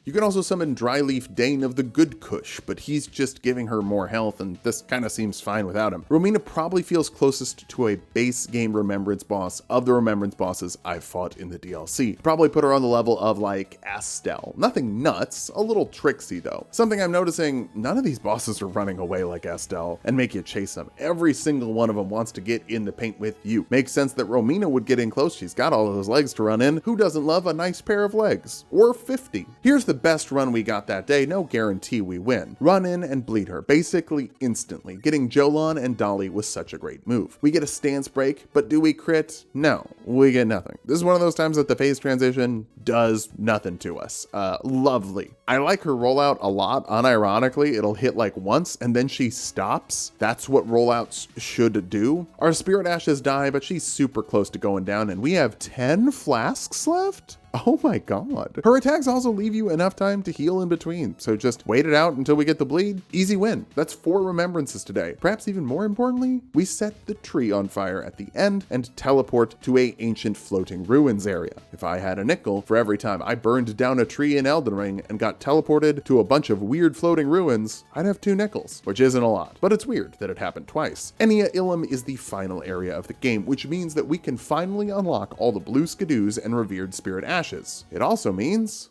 You can also summon Dryleaf Dane of the Good Kush, but he's just giving her more health, and this kind of seems fine without him. Romina probably feels closest to a base game Remembrance boss of the Remembrance bosses I've fought in the DLC. Probably put her on the level of like Astel. Nothing nuts, a little tricksy though. Something I'm noticing, none of these bosses are running away like Astel and make you chase them. Every single one of them wants to get in the paint with you. Makes sense that Romina would get in close. She's got all of those legs to run in. Who doesn't love a nice pair of legs? Or 50. Here's the best run we got that day, no guarantee we win. Run in and bleed her, basically instantly. Getting Jolan and Dolly was such a great move. We get a stance break, but do we crit? No, we get nothing. This is one of those times that the phase transition does nothing to us. Lovely. I like her rollout a lot, unironically. It'll hit like once and then she stops. That's what rollouts should do. Our Spirit Ashes die, but she's super close to going down, and we have 10 flasks left? Oh my god. Her attacks also leave you enough time to heal in between, so just wait it out until we get the bleed. Easy win. That's 4 remembrances today. Perhaps even more importantly, we set the tree on fire at the end and teleport to a ancient floating ruins area. If I had a nickel for every time I burned down a tree in Elden Ring and got teleported to a bunch of weird floating ruins, I'd have 2 nickels, which isn't a lot, but it's weird that it happened twice. Enia Ilum is the final area of the game, which means that we can finally unlock all the blue skidoos and revered spirit ashes. It also means...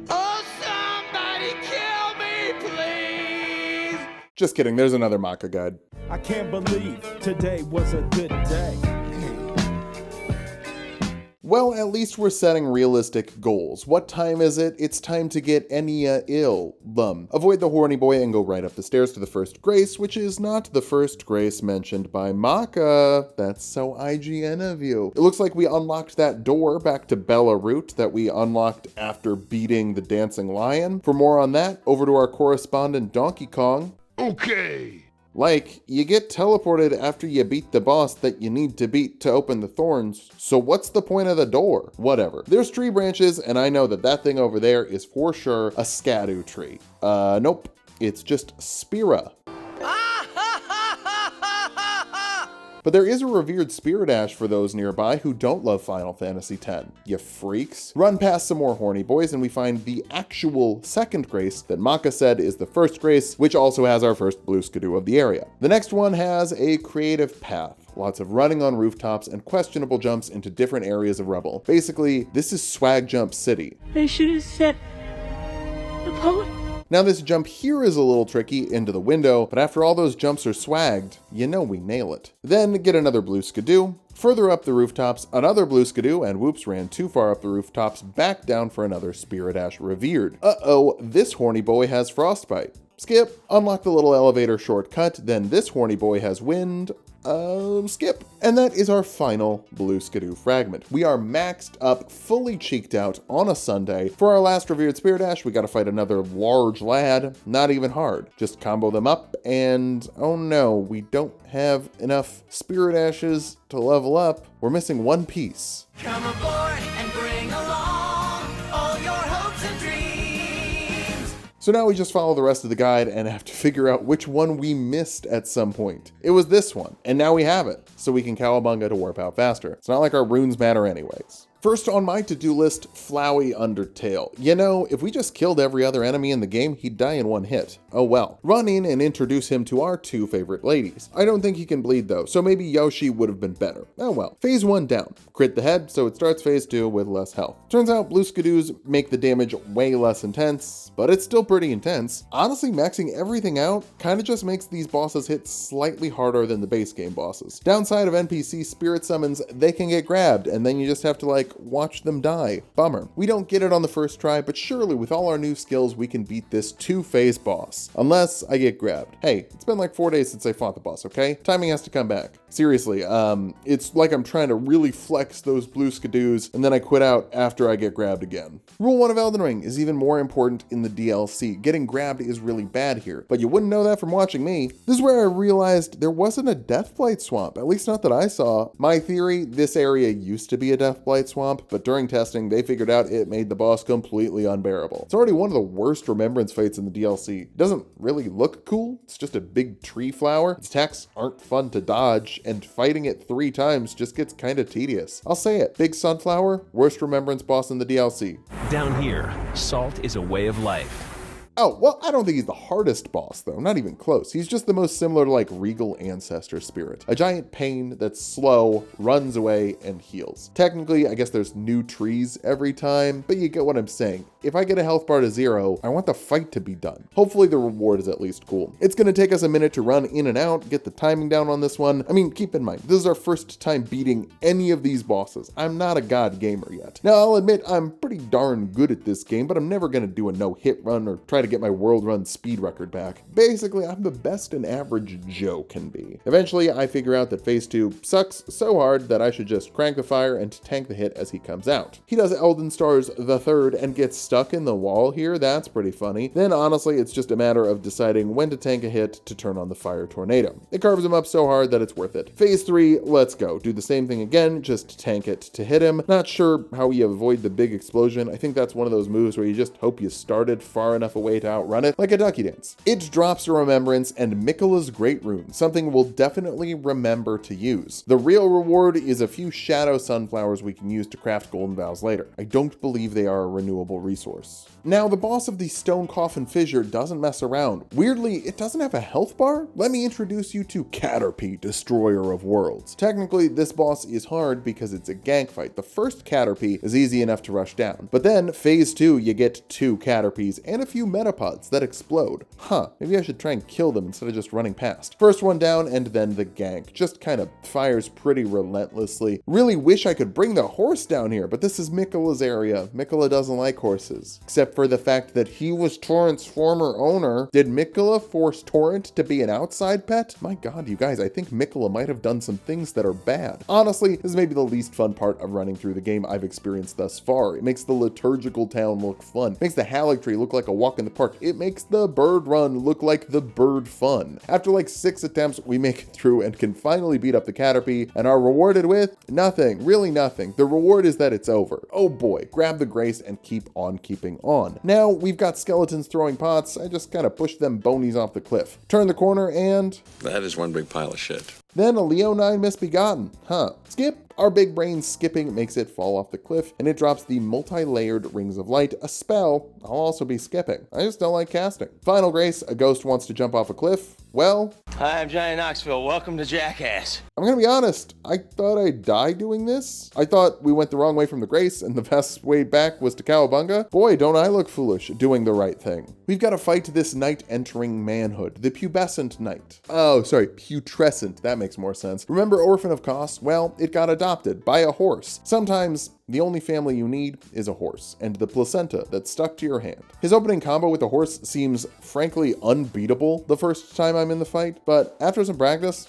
Oh, somebody kill me, please! Just kidding, there's another Maka guide. I can't believe today was a good day. Well, at least we're setting realistic goals. What time is it? It's time to get Enia Ilum. Avoid the horny boy and go right up the stairs to the first grace, which is not the first grace mentioned by Maka. That's so IGN of you. It looks like we unlocked that door back to Bella Root that we unlocked after beating the dancing lion. For more on that, over to our correspondent Donkey Kong. Okay. Like, you get teleported after you beat the boss that you need to beat to open the thorns, so what's the point of the door? Whatever. There's tree branches, and I know that that thing over there is for sure a Skadu tree. Nope. It's just Spira. But there is a revered spirit ash for those nearby who don't love Final Fantasy X. You freaks. Run past some more horny boys and we find the actual second grace that Maka said is the first grace, which also has our first blue skidoo of the area. The next one has a creative path. Lots of running on rooftops and questionable jumps into different areas of rubble. Basically, this is Swag Jump City. They should have said the poet. Now this jump here is a little tricky into the window, but after all those jumps are swagged, you know we nail it. Then get another blue skidoo, further up the rooftops, another blue skidoo, and whoops, ran too far up the rooftops, back down for another Spirit Ash revered. Uh-oh, this horny boy has frostbite. Skip, unlock the little elevator shortcut, then this horny boy has wind. Skip. And that is our final blue skidoo fragment. We are maxed up, fully cheeked out on a Sunday. For our last revered spirit ash, we gotta fight another large lad. Not even hard. Just combo them up and oh no, we don't have enough spirit ashes to level up. We're missing one piece. Come aboard and bring along all your hopes and dreams. So now we just follow the rest of the guide and have to figure out which one we missed at some point. It was this one, and now we have it, so we can cowabunga to warp out faster. It's not like our runes matter anyways. First on my to-do list, Flowey Undertale. You know, if we just killed every other enemy in the game, he'd die in one hit. Oh well. Run in and introduce him to our 2 favorite ladies. I don't think he can bleed though, so maybe Yoshi would have been better. Oh well. Phase 1 down. Crit the head, so it starts phase 2 with less health. Turns out blue skidoos make the damage way less intense, but it's still pretty intense. Honestly, maxing everything out kinda just makes these bosses hit slightly harder than the base game bosses. Downside of NPC spirit summons, they can get grabbed, and then you just have to like watch them die. Bummer. We don't get it on the first try, but surely with all our new skills, we can beat this 2-phase boss. Unless I get grabbed. Hey, it's been like 4 days since I fought the boss, okay? Timing has to come back. Seriously, it's like I'm trying to really flex those blue skidoos, and then I quit out after I get grabbed again. Rule 1 of Elden Ring is even more important in the DLC. Getting grabbed is really bad here, but you wouldn't know that from watching me. This is where I realized there wasn't a Deathblight swamp, at least not that I saw. My theory, this area used to be a Deathblight swamp, but during testing, they figured out it made the boss completely unbearable. It's already one of the worst Remembrance fights in the DLC. It doesn't really look cool. It's just a big tree flower. Its attacks aren't fun to dodge, and fighting it 3 times just gets kinda tedious. I'll say it, Big Sunflower, worst Remembrance boss in the DLC. Down here, salt is a way of life. Oh, well, I don't think he's the hardest boss, though. Not even close. He's just the most similar to, like, Regal Ancestor Spirit. A giant pain that's slow, runs away, and heals. Technically, I guess there's new trees every time, but you get what I'm saying. If I get a health bar to 0, I want the fight to be done. Hopefully the reward is at least cool. It's gonna take us a minute to run in and out, get the timing down on this one. I mean, keep in mind, this is our first time beating any of these bosses. I'm not a god gamer yet. Now, I'll admit I'm pretty darn good at this game, but I'm never gonna do a no-hit run or try to get my world run speed record back. Basically, I'm the best an average Joe can be. Eventually, I figure out that phase 2 sucks so hard that I should just crank the fire and tank the hit as he comes out. He does Elden Stars the third and gets stuck in the wall here. That's pretty funny. Then honestly, it's just a matter of deciding when to tank a hit to turn on the fire tornado. It carves him up so hard that it's worth it. Phase 3, let's go. Do the same thing again, just tank it to hit him. Not sure how you avoid the big explosion. I think that's one of those moves where you just hope you started far enough away to outrun it, like a ducky dance. It drops a Remembrance and Miquella's Great Rune, something we'll definitely remember to use. The real reward is a few shadow sunflowers we can use to craft golden vows later. I don't believe they are a renewable resource. Now, the boss of the Stone Coffin Fissure doesn't mess around. Weirdly, it doesn't have a health bar? Let me introduce you to Caterpie, Destroyer of Worlds. Technically, this boss is hard because it's a gank fight. The first Caterpie is easy enough to rush down, but then phase 2, you get 2 Caterpies and a few metapods that explode. Huh, maybe I should try and kill them instead of just running past. First one down, and then the gank. Just kind of fires pretty relentlessly. Really wish I could bring the horse down here, but this is Miquella's area. Miquella doesn't like horses, except for the fact that he was Torrent's former owner. Did Miquella force Torrent to be an outside pet? My god, you guys, I think Miquella might have done some things that are bad. Honestly, this is maybe the least fun part of running through the game I've experienced thus far. It makes the liturgical town look fun. It makes the Erdtree look like a walk in the park. It makes the bird run look like the bird fun. After like 6 attempts, we make it through and can finally beat up the Caterpie and are rewarded with nothing, really nothing. The reward is that it's over. Oh boy, grab the grace and keep on keeping on. Now we've got skeletons throwing pots. I just kind of push them bonies off the cliff. Turn the corner and... that is one big pile of shit. Then a Leonine Misbegotten. Huh. Skip. Our big brain skipping makes it fall off the cliff, and it drops the multi-layered Rings of Light, a spell I'll also be skipping. I just don't like casting. Final grace, a ghost wants to jump off a cliff. Well... hi, I'm Johnny Knoxville. Welcome to Jackass. I'm gonna be honest, I thought I'd die doing this. I thought we went the wrong way from the grace, and the best way back was to Cowabunga. Boy, don't I look foolish doing the right thing. We've got to fight this knight entering manhood, the pubescent knight. Oh, sorry, putrescent. That makes more sense. Remember Orphan of Kos? Well, it got adopted by a horse. Sometimes the only family you need is a horse, and the placenta that's stuck to your hand. His opening combo with the horse seems frankly unbeatable the first time I'm in the fight, but after some practice,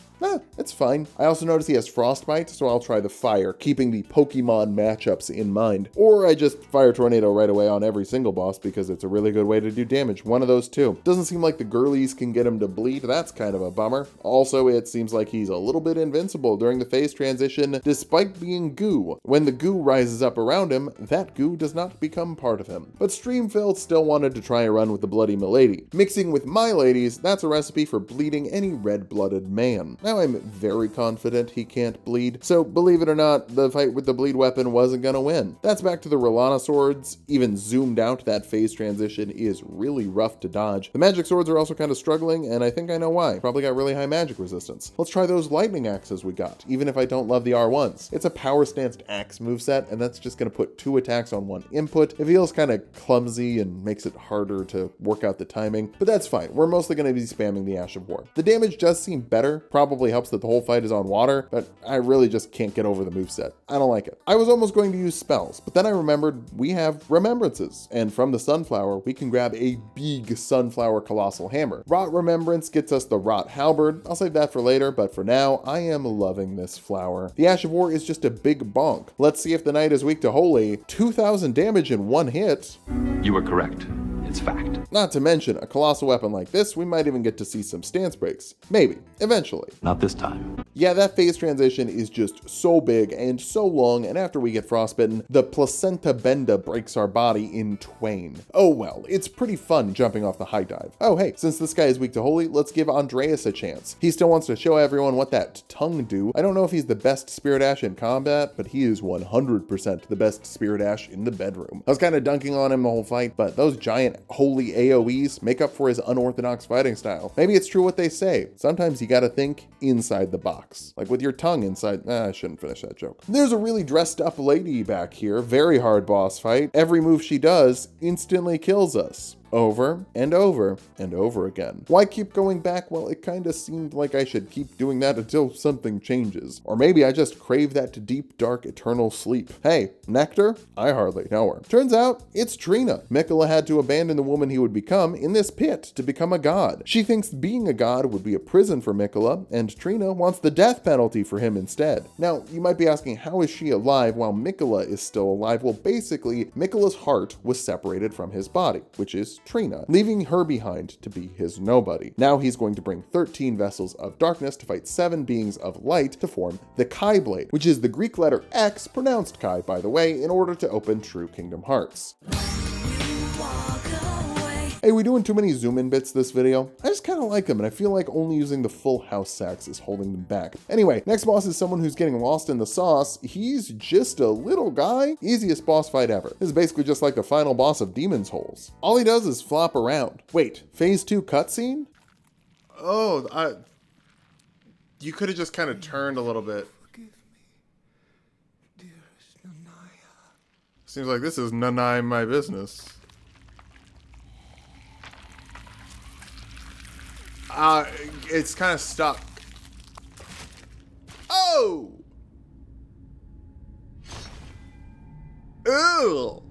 it's fine. I also notice he has Frostbite, so I'll try the fire, keeping the Pokemon matchups in mind. Or I just fire Tornado right away on every single boss because it's a really good way to do damage. One of those two. Doesn't seem like the girlies can get him to bleed. That's kind of a bummer. Also, it seems like he's a little bit invincible during the phase transition, despite being goo. When the goo rises rises up around him, that goo does not become part of him. But Streamfield still wanted to try a run with the Bloody Milady. Mixing with My Ladies, that's a recipe for bleeding any red-blooded man. Now I'm very confident he can't bleed, so believe it or not, the fight with the bleed weapon wasn't gonna win. That's back to the Rolana swords. Even zoomed out, that phase transition is really rough to dodge. The magic swords are also kind of struggling, and I think I know why. Probably got really high magic resistance. Let's try those lightning axes we got, even if I don't love the R1s. It's a power stanced axe moveset, and that's just gonna put 2 attacks on 1 input. It feels kind of clumsy and makes it harder to work out the timing, but that's fine. We're mostly gonna be spamming the Ash of War. The damage does seem better, probably helps that the whole fight is on water, but I really just can't get over the moveset. I don't like it. I was almost going to use spells, but then I remembered we have Remembrances, and from the Sunflower, we can grab a big Sunflower Colossal Hammer. Rot Remembrance gets us the Rot Halberd. I'll save that for later, but for now, I am loving this flower. The Ash of War is just a big bonk. Let's see if the knight is weak to holy. 2,000 damage in 1 hit. You were correct. It's fact. Not to mention, a colossal weapon like this, we might even get to see some stance breaks. Maybe. Eventually. Not this time. Yeah, that phase transition is just so big and so long, and after we get frostbitten, the placenta benda breaks our body in twain. Oh well, it's pretty fun jumping off the high dive. Oh hey, since this guy is weak to holy, let's give Andreas a chance. He still wants to show everyone what that tongue do. I don't know if he's the best Spirit Ash in combat, but he is 100% the best Spirit Ash in the bedroom. I was kind of dunking on him the whole fight, but those giant holy AoEs make up for his unorthodox fighting style. Maybe it's true what they say. Sometimes you gotta think inside the box. Like with your tongue inside. I shouldn't finish that joke. There's a really dressed up lady back here. Very hard boss fight. Every move she does instantly kills us. Over and over and over again. Why keep going back? Well, it kind of seemed like I should keep doing that until something changes. Or maybe I just crave that deep, dark, eternal sleep. Hey, Nectar? I hardly know her. Turns out, it's Trina. Miquella had to abandon the woman he would become in this pit to become a god. She thinks being a god would be a prison for Miquella, and Trina wants the death penalty for him instead. Now, you might be asking, how is she alive while Miquella is still alive? Well, basically, Miquella's heart was separated from his body, which is Trina, leaving her behind to be his nobody. Now he's going to bring 13 vessels of darkness to fight 7 beings of light to form the Kai Blade, which is the Greek letter X, pronounced Kai by the way, in order to open true Kingdom Hearts. Hey, we doing too many zoom in bits this video? I just kind of like them, and I feel like only using the full house sax is holding them back. Anyway, next boss is someone who's getting lost in the sauce. He's just a little guy. Easiest boss fight ever. This is basically just like the final boss of Demon's Holes. All he does is flop around. Wait, phase 2 cutscene? Oh, you could have just kind of turned a little bit. Seems like this is none of my business. It's kind of stuck. Oh! Ew!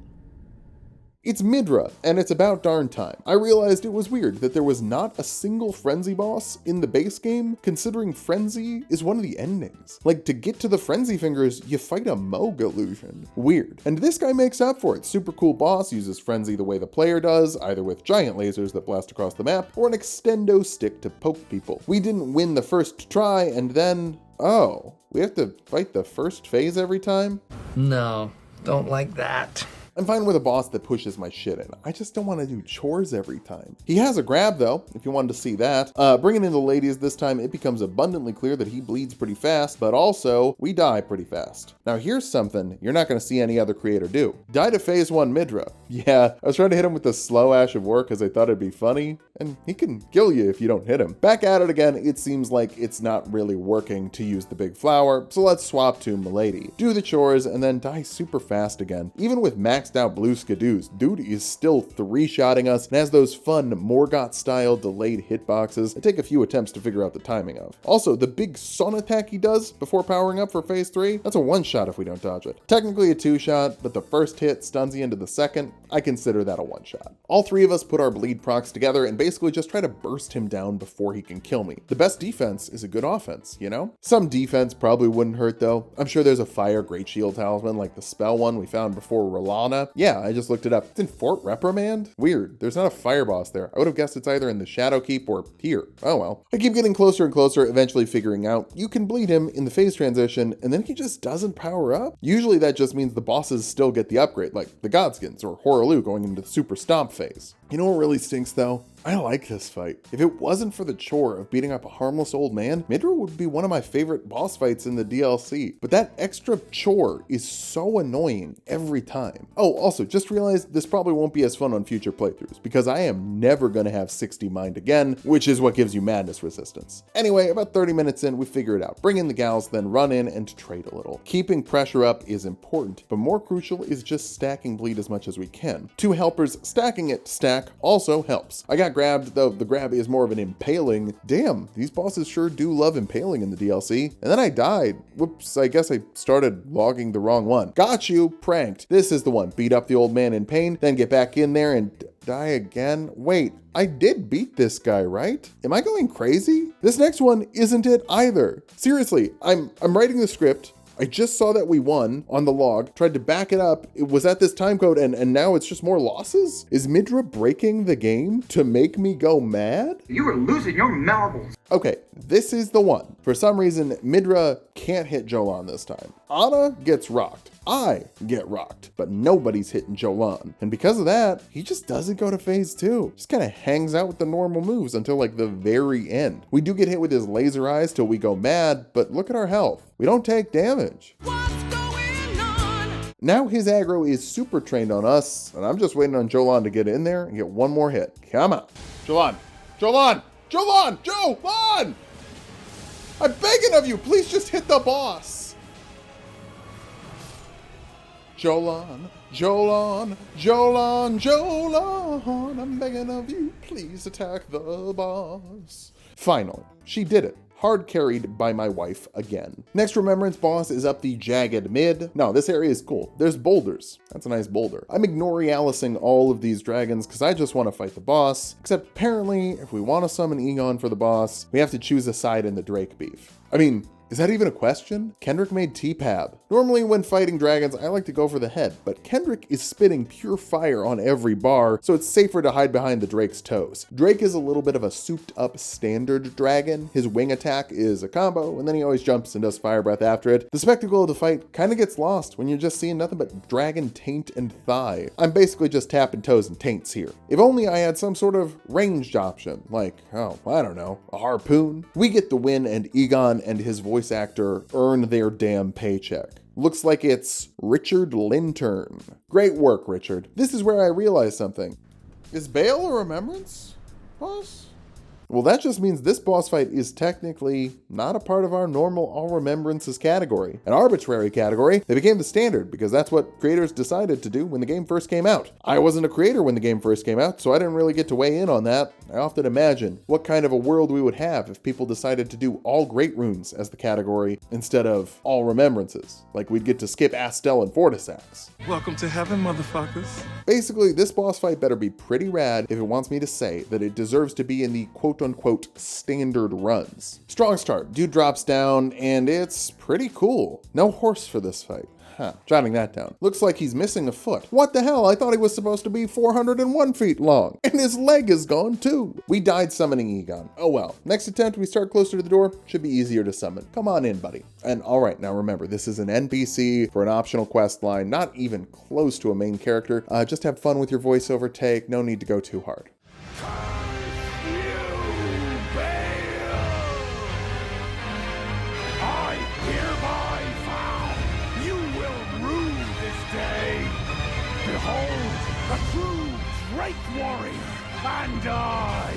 It's Midra, and it's about darn time. I realized it was weird that there was not a single Frenzy boss in the base game, considering Frenzy is one of the endings. Like, to get to the Frenzy fingers, you fight a Moog illusion. Weird. And this guy makes up for it. Super cool boss, uses Frenzy the way the player does, either with giant lasers that blast across the map, or an extendo stick to poke people. We didn't win the first try, and then, oh, we have to fight the first phase every time? No, don't like that. I'm fine with a boss that pushes my shit in. I just don't want to do chores every time. He has a grab though, if you wanted to see that. Bringing in the ladies this time, it becomes abundantly clear that he bleeds pretty fast, but also we die pretty fast. Now here's something you're not going to see any other creator do. Die to phase 1 Midra. Yeah, I was trying to hit him with the slow Ash of War because I thought it'd be funny, and he can kill you if you don't hit him. Back at it again, it seems like it's not really working to use the big flower, so let's swap to Milady. Do the chores and then die super fast again. Even with maxed out blue skidoos, dude is still 3-shotting us and has those fun Morgott style delayed hitboxes that take a few attempts to figure out the timing of. Also, the big sun attack he does before powering up for phase 3, that's a 1-shot if we don't dodge it. Technically a 2-shot, but the first hit stuns you into the second. I consider that a 1-shot. All 3 of us put our bleed procs together and basically just try to burst him down before he can kill me. The best defense is a good offense, you know? Some defense probably wouldn't hurt though. I'm sure there's a fire great shield talisman like the spell one we found before Rolana Fauna? Yeah, I just looked it up. It's in Fort Reprimand? Weird. There's not a fire boss there. I would have guessed it's either in the Shadow Keep or here. Oh well. I keep getting closer and closer, eventually figuring out you can bleed him in the phase transition, and then he just doesn't power up. Usually that just means the bosses still get the upgrade, like the Godskins or Horalu going into the Super Stomp phase. You know what really stinks though? I like this fight. If it wasn't for the chore of beating up a harmless old man, Midra would be one of my favorite boss fights in the DLC. But that extra chore is so annoying every time. Oh, also, just realized this probably won't be as fun on future playthroughs because I am never gonna have 60 mind again, which is what gives you madness resistance. Anyway, about 30 minutes in, we figure it out. Bring in the gals, then run in and trade a little. Keeping pressure up is important, but more crucial is just stacking bleed as much as we can. 2 helpers stacking it to stack also helps. I got grabbed, though the grab is more of an impaling. Damn, these bosses sure do love impaling in the DLC. And then I died. Whoops, I guess I started logging the wrong one. Got you, pranked. This is the one. Beat up the old man in pain, then get back in there and die again. Wait, I did beat this guy, right? Am I going crazy? This next one isn't it either. Seriously, I'm writing the script. I just saw that we won on the log, tried to back it up. It was at this time code and now it's just more losses? Is Midra breaking the game to make me go mad? You are losing your marbles. Okay, this is the one. For some reason, Midra can't hit Jolan this time. Ana gets rocked. I get rocked, but nobody's hitting Jolan. And because of that, he just doesn't go to phase 2. Just kind of hangs out with the normal moves until like the very end. We do get hit with his laser eyes till we go mad, but look at our health. We don't take damage. Now his aggro is super trained on us, and I'm just waiting on Jolan to get in there and get one more hit. Come on. Jolan! Jolan! Jolan! Jolan! I'm begging of you, please just hit the boss. Jolan, Jolan, Jolan, Jolan, I'm begging of you, please attack the boss. Finally, she did it. Hard carried by my wife again. Next Remembrance boss is up the Jagged Mid. No, this area is cool. There's boulders. That's a nice boulder. I'm ignoring all of these dragons because I just want to fight the boss. Except apparently, if we want to summon Egon for the boss, we have to choose a side in the Drake beef. I mean, is that even a question? Kendrick made T-Pab. Normally when fighting dragons, I like to go for the head, but Kendrick is spitting pure fire on every bar, so it's safer to hide behind the Drake's toes. Drake is a little bit of a souped up standard dragon. His wing attack is a combo, and then he always jumps and does fire breath after it. The spectacle of the fight kind of gets lost when you're just seeing nothing but dragon taint and thigh. I'm basically just tapping toes and taints here. If only I had some sort of ranged option, like, oh, I don't know, a harpoon. We get the win, and Egon and his voice actor earn their damn paycheck. Looks like it's Richard Lintern. Great work, Richard. This is where I realized something. Is Bale a Remembrance boss? Well, that just means this boss fight is technically not a part of our normal All Remembrances category. An arbitrary category that became the standard because that's what creators decided to do when the game first came out. I wasn't a creator when the game first came out, so I didn't really get to weigh in on that. I often imagine what kind of a world we would have if people decided to do all Great Runes as the category instead of All Remembrances. Like we'd get to skip Astel and Fortisax. Welcome to heaven, motherfuckers. Basically, this boss fight better be pretty rad if it wants me to say that it deserves to be in the quote-unquote standard runs. Strong start, dude drops down, and it's pretty cool. No horse for this fight. Huh, jotting that down. Looks like he's missing a foot. What the hell? I thought he was supposed to be 401 feet long. And his leg is gone too. We died summoning Egon. Oh well. Next attempt, we start closer to the door. Should be easier to summon. Come on in, buddy. And alright, now remember, this is an NPC for an optional quest line, not even close to a main character. Just have fun with your voiceover take. No need to go too hard. Drake warrior and I.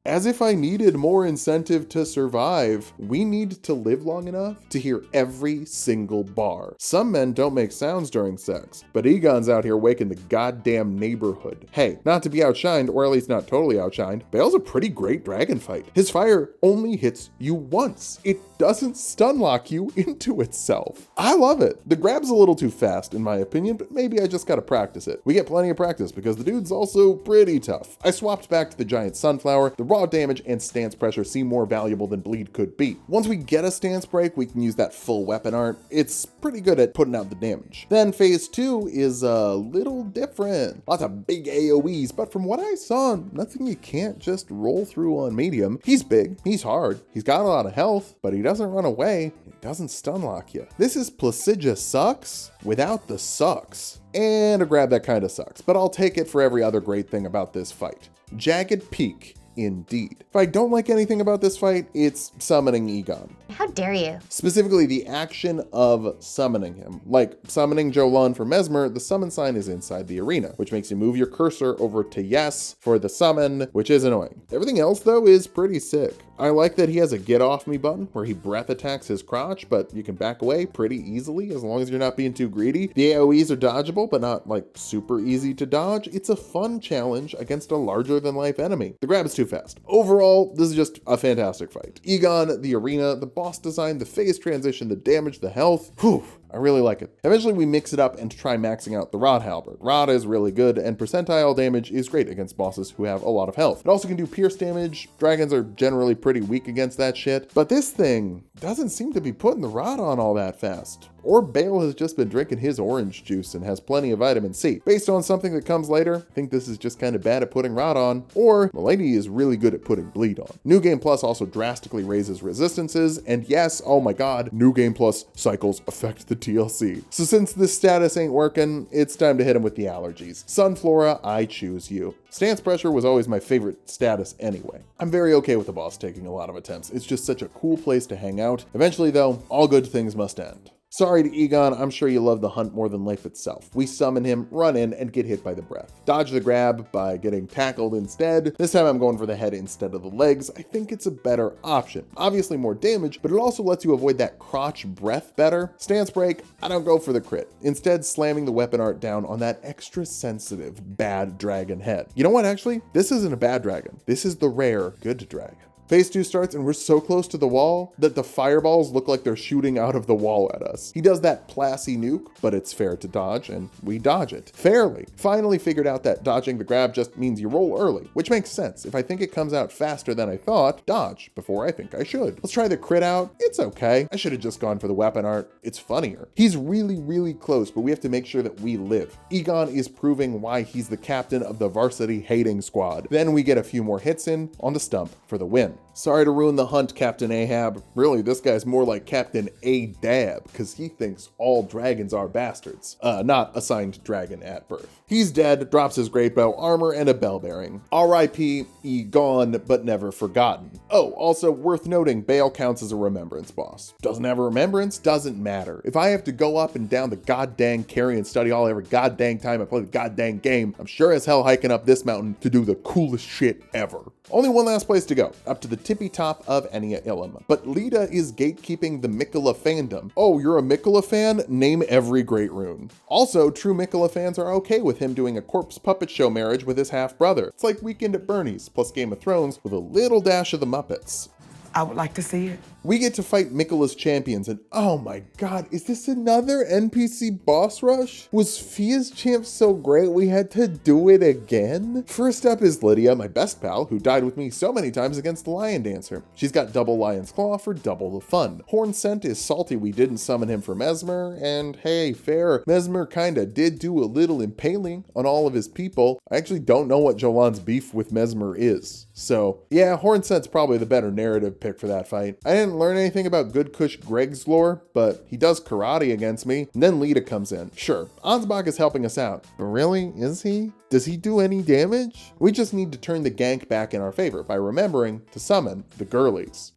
As if I needed more incentive to survive, we need to live long enough to hear every single bar. Some men don't make sounds during sex, but Egon's out here waking the goddamn neighborhood. Hey, not to be outshined, or at least not totally outshined, Bale's a pretty great dragon fight. His fire only hits you once. It doesn't stun lock you into itself. I love it. The grab's a little too fast in my opinion, but maybe I just gotta practice it. We get plenty of practice because the dude's also pretty tough. I swapped back to the giant sunflower. The raw damage and stance pressure seem more valuable than bleed could be. Once we get a stance break, we can use that full weapon art. It's pretty good at putting out the damage. Then phase 2 is a little different. Lots of big AoEs, but from what I saw, nothing you can't just roll through on medium. He's big, he's hard, he's got a lot of health, but he doesn't run away, he doesn't stun lock you. This is Placidia Sucks without the sucks. And a grab that kinda sucks, but I'll take it for every other great thing about this fight. Jagged Peak. Indeed. If I don't like anything about this fight, it's summoning Egon. How dare you? Specifically the action of summoning him. Like summoning Jolan for Mesmer, the summon sign is inside the arena, which makes you move your cursor over to yes for the summon, which is annoying. Everything else though is pretty sick. I like that he has a get off me button where he breath attacks his crotch, but you can back away pretty easily as long as you're not being too greedy. The AoEs are dodgeable, but not like super easy to dodge. It's a fun challenge against a larger than life enemy. The grab is too fast. Overall, this is just a fantastic fight. Egon, the arena, the boss design, the phase transition, the damage, the health. Whew. I really like it. Eventually we mix it up and try maxing out the Rod Halberd. Rod is really good and percentile damage is great against bosses who have a lot of health. It also can do pierce damage. Dragons are generally pretty weak against that shit, but this thing doesn't seem to be putting the Rod on all that fast. Or Bale has just been drinking his orange juice and has plenty of vitamin C. Based on something that comes later, I think this is just kind of bad at putting Rod on, or Milady is really good at putting bleed on. New Game Plus also drastically raises resistances, and yes, oh my god, New Game Plus cycles affect the DLC. So since this status ain't working, it's time to hit him with the allergies. Sunflora, I choose you. Stance pressure was always my favorite status anyway. I'm very okay with the boss taking a lot of attempts. It's just such a cool place to hang out. Eventually though, all good things must end. Sorry to Egon, I'm sure you love the hunt more than life itself. We summon him, run in, and get hit by the breath. Dodge the grab by getting tackled instead. This time I'm going for the head instead of the legs. I think it's a better option. Obviously more damage, but it also lets you avoid that crotch breath better. Stance break, I don't go for the crit. Instead, slamming the weapon art down on that extra sensitive bad dragon head. You know what, actually? This isn't a bad dragon. This is the rare good dragon. Phase 2 starts and we're so close to the wall that the fireballs look like they're shooting out of the wall at us. He does that Plassy nuke, but it's fair to dodge and we dodge it. Fairly. Finally figured out that dodging the grab just means you roll early, which makes sense. If I think it comes out faster than I thought, dodge before I think I should. Let's try the crit out. It's okay. I should have just gone for the weapon art. It's funnier. He's really close, but we have to make sure that we live. Egon is proving why he's the captain of the varsity hating squad. Then we get a few more hits in on the stump for the win. Sorry to ruin the hunt, Captain Ahab. Really, this guy's more like Captain A-Dab, because he thinks all dragons are bastards. Not assigned dragon at birth. He's dead, drops his great bow armor and a bell bearing. R.I.P. Gone, but never forgotten. Oh, also worth noting, Bale counts as a remembrance boss. Doesn't have a remembrance? Doesn't matter. If I have to go up and down the goddamn carry and study all every goddamn time I play the goddamn game, I'm sure as hell hiking up this mountain to do the coolest shit ever. Only one last place to go, up to the tippy top of Enia Ilum. But Lita is gatekeeping the Miquella fandom. Oh, you're a Miquella fan? Name every great rune. Also, true Miquella fans are okay with him doing a corpse puppet show marriage with his half-brother. It's like Weekend at Bernie's, plus Game of Thrones, with a little dash of the Muppets. I would like to see it. We get to fight Miquella's champions, and oh my god, is this another NPC boss rush? Was Fia's champ so great we had to do it again? First up is Lydia, my best pal, who died with me so many times against the Lion Dancer. She's got double Lion's Claw for double the fun. Horn Scent is salty we didn't summon him for Mesmer, and hey, fair, Mesmer kinda did do a little impaling on all of his people. I actually don't know what Jolan's beef with Mesmer is. So yeah, Horn Scent's probably the better narrative pick for that fight. I didn't learn anything about Good Kush Greg's lore, but he does karate against me, and then Lita comes in. Sure, Ansbach is helping us out, but really, is he? Does he do any damage? We just need to turn the gank back in our favor by remembering to summon the girlies.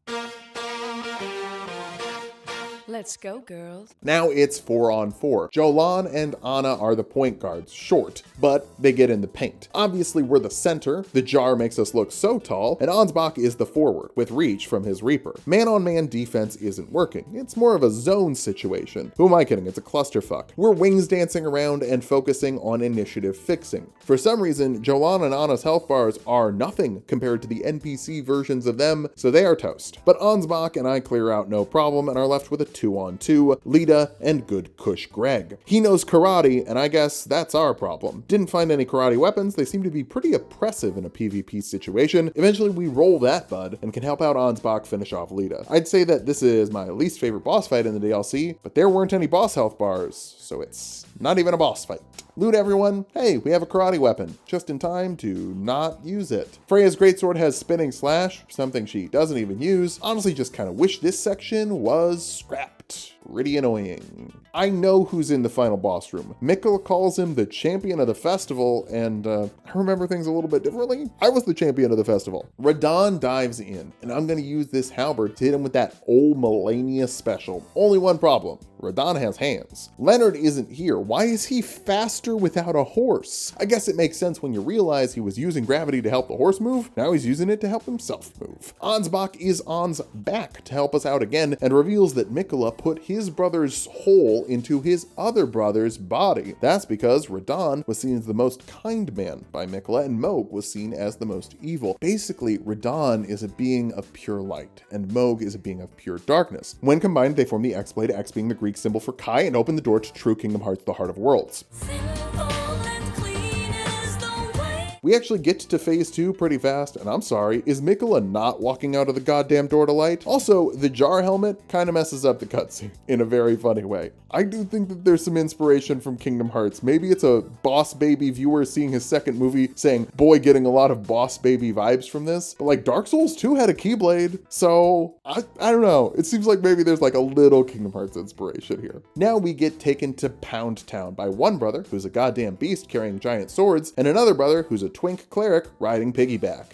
Let's go, girls. Now it's 4-on-4. Jolan and Anna are the point guards, short, but they get in the paint. Obviously we're the center, the jar makes us look so tall, and Ansbach is the forward, with reach from his Reaper. Man-on-man defense isn't working. It's more of a zone situation. Who am I kidding? It's a clusterfuck. We're wings dancing around and focusing on initiative fixing. For some reason, Jolan and Anna's health bars are nothing compared to the NPC versions of them, so they are toast. But Ansbach and I clear out no problem and are left with a 2-on-2, Lita, and good Kush Greg. He knows karate, and I guess that's our problem. Didn't find any karate weapons, they seem to be pretty oppressive in a PvP situation. Eventually we roll that bud, and can help out Ansbach finish off Lita. I'd say that this is my least favorite boss fight in the DLC, but there weren't any boss health bars, so it's not even a boss fight. Loot everyone. Hey, we have a karate weapon, just in time to not use it. Freya's greatsword has spinning slash, something she doesn't even use. Honestly, just kind of wish this section was scrapped. Pretty annoying. I know who's in the final boss room. Miquella calls him the champion of the festival, and I remember things a little bit differently. I was the champion of the festival. Radahn dives in, and I'm gonna use this halberd to hit him with that old Millennia special. Only one problem. Radahn has hands. Leonard isn't here. Why is he faster without a horse? I guess it makes sense when you realize he was using gravity to help the horse move. Now he's using it to help himself move. Ansbach is Ans back to help us out again and reveals that Miquella put his brother's whole into his other brother's body. That's because Radahn was seen as the most kind man by Miquella and Mohg was seen as the most evil. Basically, Radahn is a being of pure light and Mohg is a being of pure darkness. When combined, they form the X-Blade, X being the Greek symbol for Kai, and open the door to true Kingdom Hearts, the Heart of Worlds. We actually get to phase 2 pretty fast, and I'm sorry, is Miquella not walking out of the goddamn door to light? Also, the jar helmet kind of messes up the cutscene in a very funny way. I do think that there's some inspiration from Kingdom Hearts. Maybe it's a Boss Baby viewer seeing his second movie saying, boy, getting a lot of Boss Baby vibes from this. But like Dark Souls 2 had a Keyblade, so I don't know. It seems like maybe there's like a little Kingdom Hearts inspiration here. Now we get taken to Pound Town by one brother who's a goddamn beast carrying giant swords, and another brother who's a twink cleric riding piggyback.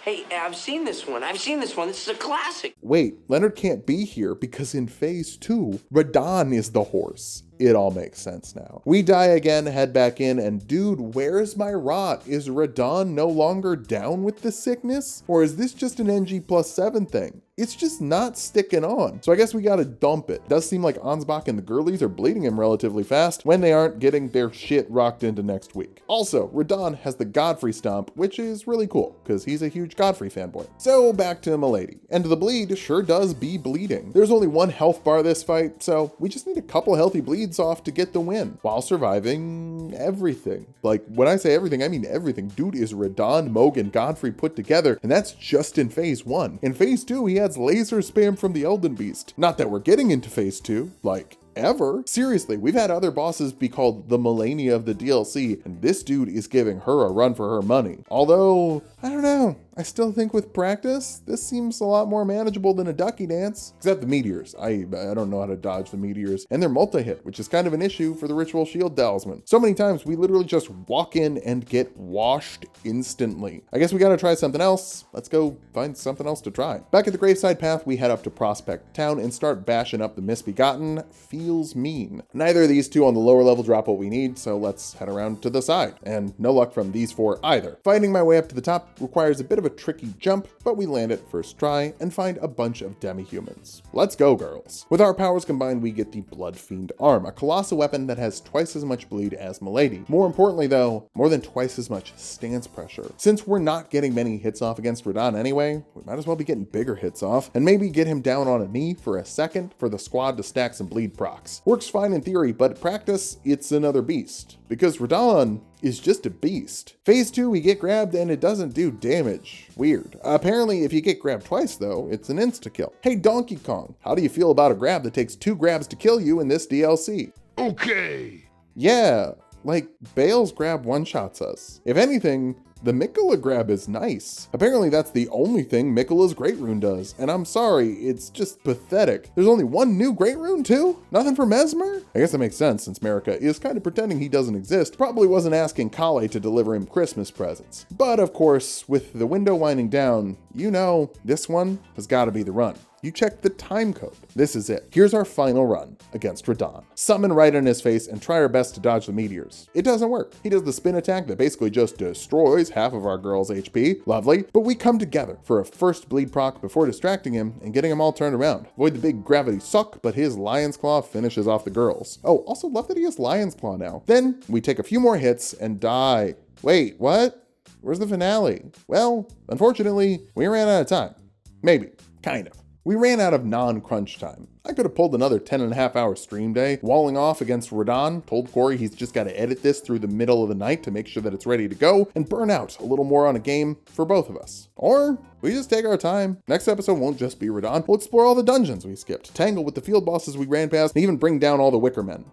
Hey, I've seen this one. This is a classic. Wait, Leonard can't be here because in phase 2, Radahn is the horse. It all makes sense now. We die again, head back in, and dude, where's my rot? Is Radahn no longer down with the sickness? Or is this just an NG+7 thing? It's just not sticking on. So I guess we gotta dump it. Does seem like Ansbach and the girlies are bleeding him relatively fast when they aren't getting their shit rocked into next week. Also, Radahn has the Godfrey stomp, which is really cool, because he's a huge Godfrey fanboy. So back to Milady. And the bleed sure does be bleeding. There's only one health bar this fight, so we just need a couple healthy bleeds off to get the win, while surviving everything. Like, when I say everything, I mean everything. Dude is Radahn, Mohg, and Godfrey put together, and that's just in phase 1. In phase 2, he has laser spam from the Elden Beast. Not that we're getting into phase 2, like, ever. Seriously, we've had other bosses be called the Millennia of the DLC, and this dude is giving her a run for her money. Although, I don't know. I still think with practice, this seems a lot more manageable than a ducky dance. Except the meteors. I don't know how to dodge the meteors. And they're multi-hit, which is kind of an issue for the Ritual Shield Talisman. So many times we literally just walk in and get washed instantly. I guess we gotta try something else. Let's go find something else to try. Back at the Graveside Path, we head up to Prospect Town and start bashing up the Misbegotten. Feels mean. Neither of these two on the lower level drop what we need, so let's head around to the side. And no luck from these four either. Fighting my way up to the top requires a bit of a tricky jump, but we land it first try and find a bunch of demi-humans. Let's go, girls. With our powers combined, we get the Blood Fiend Arm, a colossal weapon that has twice as much bleed as Milady. More importantly though, more than twice as much stance pressure. Since we're not getting many hits off against Radahn anyway, we might as well be getting bigger hits off, and maybe get him down on a knee for a second for the squad to stack some bleed procs. Works fine in theory, but in practice, it's another beast. Because Radahn is just a beast. Phase 2, we get grabbed and it doesn't do damage. Weird. Apparently, if you get grabbed twice though, it's an insta-kill. Hey Donkey Kong, how do you feel about a grab that takes 2 grabs to kill you in this DLC? Okay. Yeah, like Bale's grab one-shots us. If anything, the Miquella grab is nice. Apparently that's the only thing Miquella's Great Rune does, and I'm sorry, it's just pathetic. There's only one new Great Rune too? Nothing for Mesmer? I guess that makes sense since Marika is kind of pretending he doesn't exist. Probably wasn't asking Kale to deliver him Christmas presents. But of course, with the window winding down, you know, this one has got to be the run. You check the time code. This is it. Here's our final run against Radahn. Summon right in his face and try our best to dodge the meteors. It doesn't work. He does the spin attack that basically just destroys half of our girl's HP. Lovely. But we come together for a first bleed proc before distracting him and getting him all turned around. Avoid the big gravity suck, but his Lion's Claw finishes off the girls. Oh, also love that he has Lion's Claw now. Then we take a few more hits and die. Wait, what? Where's the finale? Well, unfortunately, we ran out of time. Maybe. Kind of. We ran out of non-crunch time. I could have pulled another 10.5-hour stream day, walling off against Radahn, told Corey he's just got to edit this through the middle of the night to make sure that it's ready to go, and burn out a little more on a game for both of us. Or we just take our time. Next episode won't just be Radahn. We'll explore all the dungeons we skipped, tangle with the field bosses we ran past, and even bring down all the Wicker Men.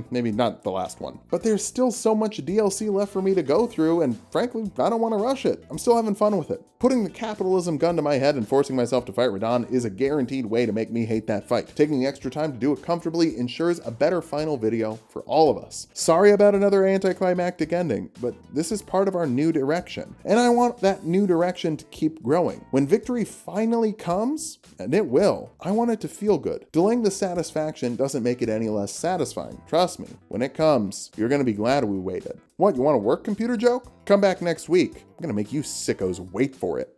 Maybe not the last one. But there's still so much DLC left for me to go through, and frankly, I don't want to rush it. I'm still having fun with it. Putting the capitalism gun to my head and forcing myself to fight Radahn is a guaranteed way to make me hate that fight. Taking the extra time to do it comfortably ensures a better final video for all of us. Sorry about another anticlimactic ending, but this is part of our new direction. And I want that new direction to keep growing. When victory finally comes, and it will, I want it to feel good. Delaying the satisfaction doesn't make it any less satisfying. Trust me, when it comes, you're gonna be glad we waited. What, you want a work computer joke? Come back next week. I'm gonna make you sickos wait for it.